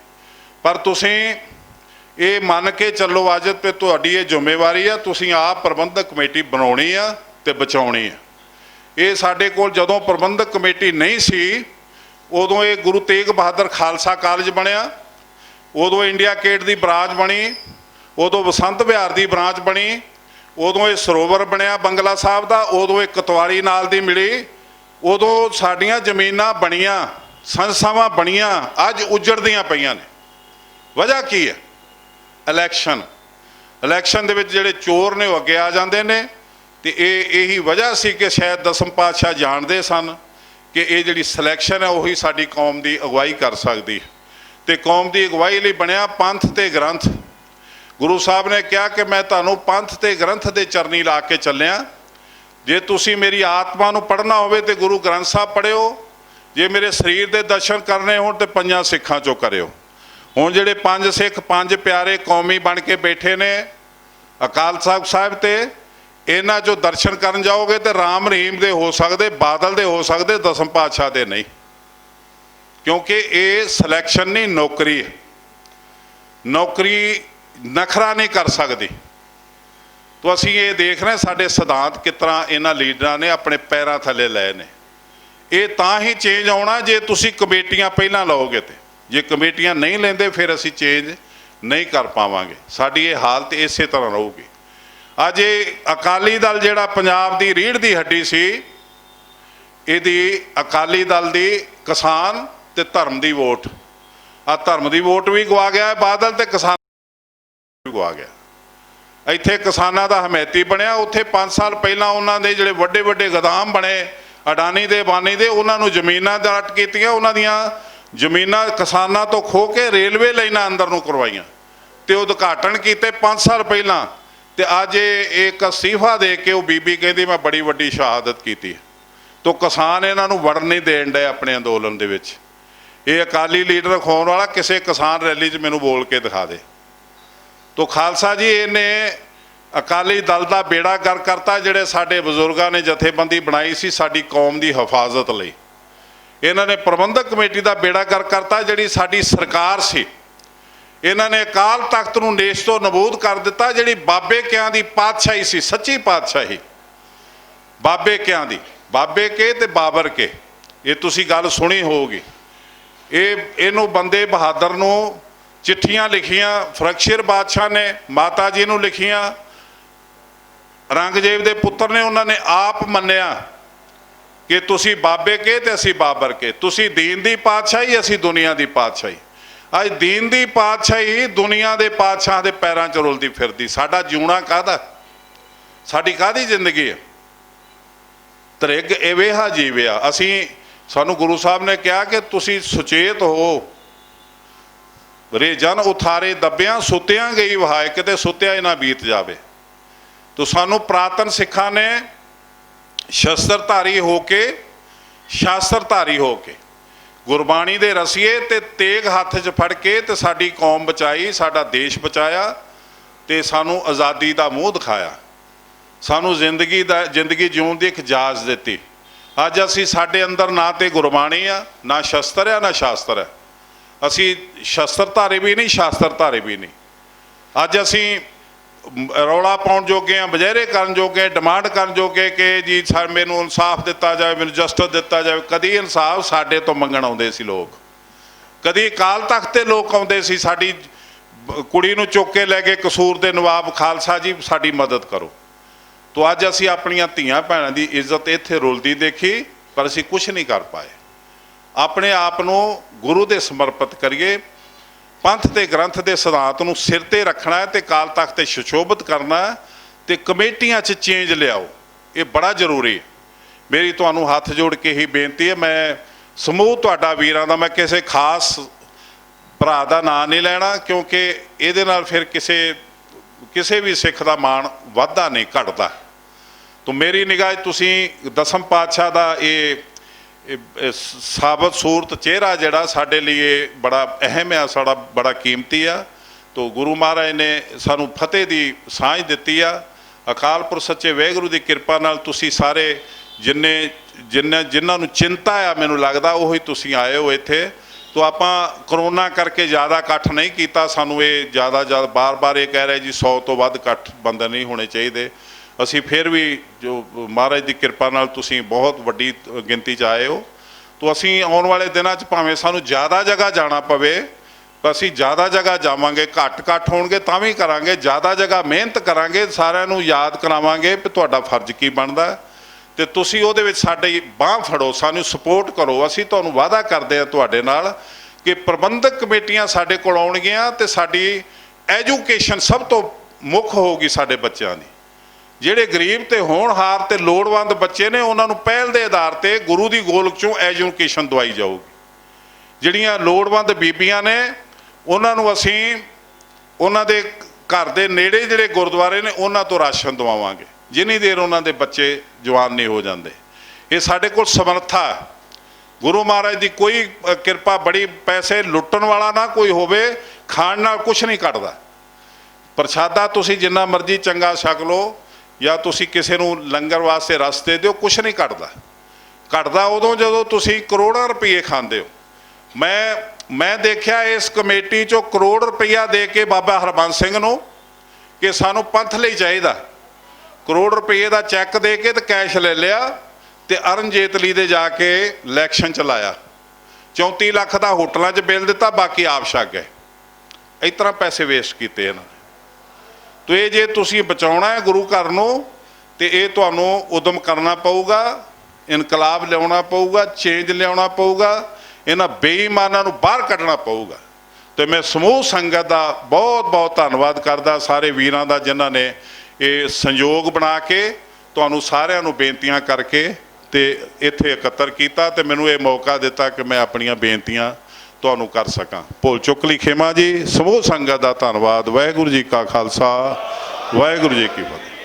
ਪਰ ਤੁਸੀਂ ਇਹ ਮੰਨ ਕੇ ਚੱਲੋ ਅੱਜ ਤੇ ਤੁਹਾਡੀ ਇਹ ਜ਼ਿੰਮੇਵਾਰੀ ਆ, ਤੁਸੀਂ ਆਪ ਪ੍ਰਬੰਧਕ ਕਮੇਟੀ ਬਣਾਉਣੀ ਆ ਤੇ ਬਚਾਉਣੀ ਆ। ਇਹ ਸਾਡੇ ਕੋਲ ਜਦੋਂ ਪ੍ਰਬੰਧਕ ਕਮੇਟੀ ਨਹੀਂ ਸੀ ਉਦੋਂ ਇਹ ਗੁਰੂ ਤੇਗ ਬਹਾਦਰ ਖਾਲਸਾ ਕਾਲਜ ਬਣਿਆ, ਉਦੋਂ ਇੰਡੀਆ ਗੇਟ ਦੀ ਬਰਾਂਚ ਬਣੀ, ਉਦੋਂ ਬਸੰਤ ਵਿਹਾਰ ਦੀ ਬ੍ਰਾਂਚ ਬਣੀ, ਉਦੋਂ ਇਹ ਸਰੋਵਰ ਬਣਿਆ ਬੰਗਲਾ ਸਾਹਿਬ ਦਾ, ਉਦੋਂ ਇਹ ਕਤਵਾਲੀ ਨਾਲ ਦੀ ਮਿਲੀ, ਉਦੋਂ ਸਾਡੀਆਂ ਜ਼ਮੀਨਾਂ ਬਣੀਆਂ, ਸੰਸਥਾਵਾਂ ਬਣੀਆਂ, ਅੱਜ ਉਜੜਦੀਆਂ ਪਈਆਂ ਨੇ। ਵਜ੍ਹਾ ਕੀ ਹੈ? ਇਲੈਕਸ਼ਨ। ਇਲੈਕਸ਼ਨ ਦੇ ਵਿੱਚ ਜਿਹੜੇ ਚੋਰ ਨੇ ਉਹ ਅੱਗੇ ਆ ਜਾਂਦੇ ਨੇ, ਤੇ ਇਹੀ ਵਜ੍ਹਾ ਸੀ ਕਿ ਸ਼ਾਇਦ ਦਸਮ ਪਾਤਸ਼ਾਹ ਜਾਣਦੇ ਸਨ ਕਿ ਇਹ ਜਿਹੜੀ ਸਿਲੈਕਸ਼ਨ ਹੈ ਉਹੀ ਸਾਡੀ ਕੌਮ ਦੀ ਅਗਵਾਈ ਕਰ ਸਕਦੀ ਹੈ। ਤੇ ਕੌਮ ਦੀ ਅਗਵਾਈ ਲਈ ਬਣਿਆ ਪੰਥ ਤੇ ਗ੍ਰੰਥ। ਗੁਰੂ ਸਾਹਿਬ ਨੇ ਕਿਹਾ ਕਿ ਮੈਂ ਤੁਹਾਨੂੰ ਪੰਥ ਤੇ ਗ੍ਰੰਥ ਦੇ ਚਰਨੀ ਲਾ ਕੇ ਚੱਲਿਆ। ਜੇ ਤੁਸੀਂ ਮੇਰੀ ਆਤਮਾ ਨੂੰ ਪੜ੍ਹਨਾ ਹੋਵੇ ਤੇ ਗੁਰੂ ਗ੍ਰੰਥ ਸਾਹਿਬ ਪੜ੍ਹਿਓ, ਜੇ ਮੇਰੇ ਸਰੀਰ ਦੇ ਦਰਸ਼ਨ ਕਰਨੇ ਹੋਣ ਤੇ ਪੰਜਾਂ ਸਿੱਖਾਂ ਚੋਂ ਕਰਿਓ। ਹੁਣ ਜਿਹੜੇ ਪੰਜ ਸਿੱਖ, ਪੰਜ ਪਿਆਰੇ ਕੌਮੀ ਬਣ ਕੇ ਬੈਠੇ ਨੇ ਅਕਾਲ ਤਖ਼ਤ ਸਾਹਿਬ ਤੇ, ਇਹਨਾਂ ਚੋਂ ਦਰਸ਼ਨ ਕਰਨ ਜਾਓਗੇ ਤੇ ਰਾਮ ਰਹੀਮ ਦੇ ਹੋ ਸਕਦੇ, ਬਾਦਲ ਦੇ ਹੋ ਸਕਦੇ, ਦਸਮ ਪਾਤਸ਼ਾਹ ਦੇ ਨਹੀਂ, ਕਿਉਂਕਿ ਇਹ ਸਿਲੈਕਸ਼ਨ ਨਹੀਂ, ਨੌਕਰੀ ਹੈ। ਨੌਕਰੀ ਨਖਰਾ ਨਹੀਂ ਕਰ ਸਕਦੀ। तो असी ये देख रहे साडे सिद्धांत किस तरह इन्हां लीडरां ने अपने पैरों थले लए ने। ये तां ही चेंज आउणा जे तुसी कमेटियां पहलां लाओगे, तो जे कमेटियां नहीं लेंदे फिर असी चेंज नहीं कर पावांगे। साडी ये हालत इसे तरह रहूगी। अज ये अकाली दल जिहड़ा पंजाब दी रीढ़ दी हड्डी सी, इहदी अकाली दल दी किसान ते धर्म दी वोट, आ धर्म दी वोट भी गवा गया है बादल, ते किसान भी गवा गया। ਇੱਥੇ किसानां दा हमैती बनया, उत्थे 5 साल पहलां उन्हां दे जिहड़े वड्डे वड्डे गोदाम बने अडानी दे बानी दे, उन्हां नूं जमीनां दट कीतियां, उन्हां दियां जमीनां किसानां तो खो के रेलवे लाइनां अंदर नूं करवाईयां ते उद्घाटन कीते 5 साल पहलां। ते अज एक अस्तीफा दे के वो बीबी कहती मैं बड़ी वड्डी शहादत कीती। तो किसान इन्हां नूं वड़न नहीं देण डे अपने अंदोलन दे विच। ये अकाली लीडर खाउण वाला किसी किसान रैली च मैनूं बोल के दिखा दे। तो खालसा जी इन्हें अकाली दल का बेड़ा गर करता, जिहड़े साडे बजुर्गों ने जथेबंदी बनाई सी साडी कौम की हिफाजत लई। इन्हां ने प्रबंधक कमेटी का बेड़ा गर करता, जिहड़ी साडी सरकार सी। इन्हां ने अकाल तख्त नूं नेश तो नबूद कर दिता, जिहड़ी बाबे कियां दी पातशाही सी, सच्ची पातशाही बाबे कियां दी, बाबे के ते बाबर के। ये तुसी गल सुनी होगी। इहनूं बंदे बहादुर नूं चिट्ठियां लिखियां, फरखशीर बादशाह ने माता जी नूं लिखियां, औरंगजेब दे पुत्र ने उन्होंने आप मन्निया कि तुसी बाबे के ते असी बाबर के, तुसी दीन दी पातशाही असी दुनिया दी पातशाही। अज दीन दी पातशाही दुनिया दे पातशाह दे पैरां च रुलदी फिरदी। साडा जिउणा काहदा, साडी काहदी जिंदगी है? त्रिग एवेहा जीविया। असी सानू गुरु साहब ने कहा कि तुसी सुचेत हो, रे जन उथारे दबिया सुत्या गई वहाए, किते सुत्या ही ना बीत जावे। तो सानू पुरातन सिखा ने शस्त्रधारी होके, शास्त्रधारी होके गुरबाणी दे रसीए ते तेग हत्थ च फड़ के ते साडी कौम बचाई, साडा देश बचाया, ते सानू आज़ादी दा मूँह दिखाया, सानू जिंदगी जीउण दी एक इजाज़त दित्ती। अज असी साडे अंदर ना ते गुरबाणी आ, ना शस्त्र आ, ना शास्त्र है। असी शस्त्रधारी भी नहीं, शास्त्रधारी भी नहीं। अज असी रौला पाउण जोगे हैं, बजहरे करन जोगे, डिमांड करन जोगे कि जी मैनूं इंसाफ दिता जाए, मैनूं जस्टिस दिता जाए। कदी इंसाफ साडे तो मंगण आउंदे सी लोग, कदी अकाल तख्त ते लोग आउंदे सी साडी कुड़ी नूं चुक के लैके कसूर दे नवाब खालसा जी साडी मदद करो। तो अज असी अपणियां धीआं भैणां दी इज्जत इत्थे रुलदी देखी, पर असी कुछ नहीं कर पाए। अपने आप नूं गुरु दे समर्पित करिए, पंथ ते ग्रंथ दे सिद्धांत नूं सिर ते रखना है, ते काल तख्त ते सुशोभित करना है, ते कमेटियां च चेंज लियाओ। ये बड़ा जरूरी है। मेरी तुहानूं हत्थ जोड़ के ही बेनती है, मैं समूह तुहाडा वीरां दा, मैं किसी खास भरा दा नाम नहीं लैना, क्योंकि इहदे नाल फिर किसी भी सिख दा मान वधदा नहीं घटदा। तो मेरी निगाह तुसीं दसम पातशाह दा ये साबत सूरत चेहरा जिहड़ा साडे लिए बड़ा अहम है, साड़ा बड़ा कीमती आ। तो गुरु महाराज ने सानू फतेह दी सांझ दित्ती आ। अकाल पुरख सच्चे वाहिगुरू दी किरपा नाल तुसीं सारे जिन्हां नूं चिंता आ, मैनूं लगदा उही तुसीं आए हो इत्थे। तो आपां करोना करके ज़्यादा इकट्ठ नहीं कीता, सानू ये ज़्यादा बार बार ये कह रहे जी 100 तो वध इकट्ठ बंदे नहीं होने चाहिए। असी फिर भी जो महाराज की किरपा नाल तुसीं बहुत वड्डी गिनती च आए हो। तो असी आने वाले दिनों च भावें सानू ज़्यादा जगह जाना पवे, ਅਸੀਂ ਜ਼ਿਆਦਾ ਜਗ੍ਹਾ ਜਾਵਾਂਗੇ, ਘੱਟ ਹੋਣਗੇ ਤਾਂ ਵੀ ਕਰਾਂਗੇ, ਜ਼ਿਆਦਾ ਜਗ੍ਹਾ ਮਿਹਨਤ ਕਰਾਂਗੇ, ਸਾਰਿਆਂ ਨੂੰ ਯਾਦ ਕਰਾਵਾਂਗੇ ਵੀ ਤੁਹਾਡਾ ਫਰਜ਼ ਕੀ ਬਣਦਾ ਤੇ ਤੁਸੀਂ ਉਹਦੇ ਵਿੱਚ ਸਾਡੀ ਬਾਂਹ ਫੜੋ, ਸਾਨੂੰ ਸਪੋਰਟ ਕਰੋ। ਅਸੀਂ ਤੁਹਾਨੂੰ ਵਾਅਦਾ ਕਰਦੇ ਹਾਂ ਤੁਹਾਡੇ ਨਾਲ ਕਿ ਪ੍ਰਬੰਧਕ ਕਮੇਟੀਆਂ ਸਾਡੇ ਕੋਲ ਆਉਣਗੀਆਂ ਤੇ ਸਾਡੀ ਐਜੂਕੇਸ਼ਨ ਸਭ ਤੋਂ ਮੁੱਖ ਹੋਊਗੀ ਸਾਡੇ ਬੱਚਿਆਂ ਦੀ। ਜਿਹੜੇ ਗਰੀਬ ਤੇ ਹੋਣਹਾਰ ਤੇ ਲੋੜਵੰਦ ਬੱਚੇ ਨੇ ਉਹਨਾਂ ਨੂੰ ਪਹਿਲ ਦੇ ਆਧਾਰ ਤੇ ਗੁਰੂ ਦੀ ਗੋਲਕ ਚੋਂ ਐਜੂਕੇਸ਼ਨ ਦਵਾਈ ਜਾਊਗੀ। ਜਿਹੜੀਆਂ ਲੋੜਵੰਦ ਬੀਬੀਆਂ ਨੇ ਉਹਨਾਂ ਨੂੰ ਅਸੀਂ ਉਹਨਾਂ ਦੇ ਘਰ ਦੇ ਨੇੜੇ ਜਿਹੜੇ ਗੁਰਦੁਆਰੇ ਨੇ ਉਹਨਾਂ ਤੋਂ ਰਾਸ਼ਨ ਦਵਾਵਾਂਗੇ ਜਿੰਨੀ ਦੇਰ ਉਹਨਾਂ ਦੇ ਬੱਚੇ ਜਵਾਨ ਨਹੀਂ ਹੋ ਜਾਂਦੇ। ਇਹ ਸਾਡੇ ਕੋਲ ਸਮਰੱਥਾ। ਗੁਰੂ ਮਹਾਰਾਜ ਦੀ ਕੋਈ ਕਿਰਪਾ ਬੜੀ, ਪੈਸੇ ਲੁੱਟਣ ਵਾਲਾ ਨਾ ਕੋਈ ਹੋਵੇ, ਖਾਣ ਨਾਲ ਕੁਛ ਨਹੀਂ ਘਟਦਾ। ਪ੍ਰਸ਼ਾਦਾ ਤੁਸੀਂ ਜਿੰਨਾ ਮਰਜ਼ੀ ਚੰਗਾ ਛਕ ਲਓ ਜਾਂ ਤੁਸੀਂ ਕਿਸੇ ਨੂੰ ਲੰਗਰ ਵਾਸਤੇ ਰਸਤੇ ਦਿਓ, ਕੁਛ ਨਹੀਂ ਘਟਦਾ ਉਦੋਂ ਜਦੋਂ ਤੁਸੀਂ ਕਰੋੜਾਂ ਰੁਪਏ ਖਾਂਦੇ ਹੋ। ਮੈਂ ਦੇਖਿਆ ਇਸ ਕਮੇਟੀ 'ਚੋਂ ਕਰੋੜ ਰੁਪਈਆ ਦੇ ਕੇ ਬਾਬਾ ਹਰਬੰਸ ਸਿੰਘ ਨੂੰ ਕਿ ਸਾਨੂੰ ਪੰਥ ਲਈ ਚਾਹੀਦਾ, ਕਰੋੜ ਰੁਪਏ ਦਾ ਚੈੱਕ ਦੇ ਕੇ ਤੇ ਕੈਸ਼ ਲੈ ਲਿਆ ਤੇ ਅਰੁਣ ਜੇਤਲੀ ਦੇ ਜਾ ਕੇ ਇਲੈਕਸ਼ਨ ਚਲਾਇਆ। 34 ਲੱਖ ਦਾ ਹੋਟਲਾਂ 'ਚ ਬਿੱਲ ਦਿੱਤਾ, ਬਾਕੀ ਆਪ ਛਕ ਗਏ। ਇਸ ਤਰ੍ਹਾਂ ਪੈਸੇ ਵੇਸਟ ਕੀਤੇ ਇਹਨਾਂ ਨੇ। ਤੇ ਇਹ ਜੇ ਤੁਸੀਂ ਬਚਾਉਣਾ ਹੈ ਗੁਰੂ ਘਰ ਨੂੰ ਤੇ ਇਹ ਤੁਹਾਨੂੰ ਉਦਮ ਕਰਨਾ ਪਊਗਾ, ਇਨਕਲਾਬ ਲਿਆਉਣਾ ਪਊਗਾ, ਚੇਂਜ ਲਿਆਉਣਾ ਪਊਗਾ, ਇਹਨਾਂ ਬੇਈਮਾਨਾਂ ਨੂੰ ਬਾਹਰ ਕੱਢਣਾ ਪਊਗਾ। ਤੇ ਮੈਂ ਸਮੂਹ ਸੰਗਤ ਦਾ ਬਹੁਤ ਬਹੁਤ ਧੰਨਵਾਦ ਕਰਦਾ, ਸਾਰੇ ਵੀਰਾਂ ਦਾ ਜਿਨ੍ਹਾਂ ਨੇ ਇਹ ਸੰਯੋਗ ਬਣਾ ਕੇ ਤੁਹਾਨੂੰ ਸਾਰਿਆਂ ਨੂੰ ਬੇਨਤੀਆਂ ਕਰਕੇ ਤੇ ਇੱਥੇ ਇਕੱਤਰ ਕੀਤਾ ਤੇ ਮੈਨੂੰ ਇਹ ਮੌਕਾ ਦਿੱਤਾ ਕਿ ਮੈਂ ਆਪਣੀਆਂ ਬੇਨਤੀਆਂ ਤੁਹਾਨੂੰ ਕਰ ਸਕਾਂ। ਭੁੱਲ ਚੁੱਕ ਲਈ ਖਿਮਾ ਜੀ। ਸਮੂਹ ਸੰਗਤ ਦਾ ਧੰਨਵਾਦ। ਵਾਹਿਗੁਰੂ ਜੀ ਕਾ ਖਾਲਸਾ, ਵਾਹਿਗੁਰੂ ਜੀ ਕੀ ਫਤਿਹ।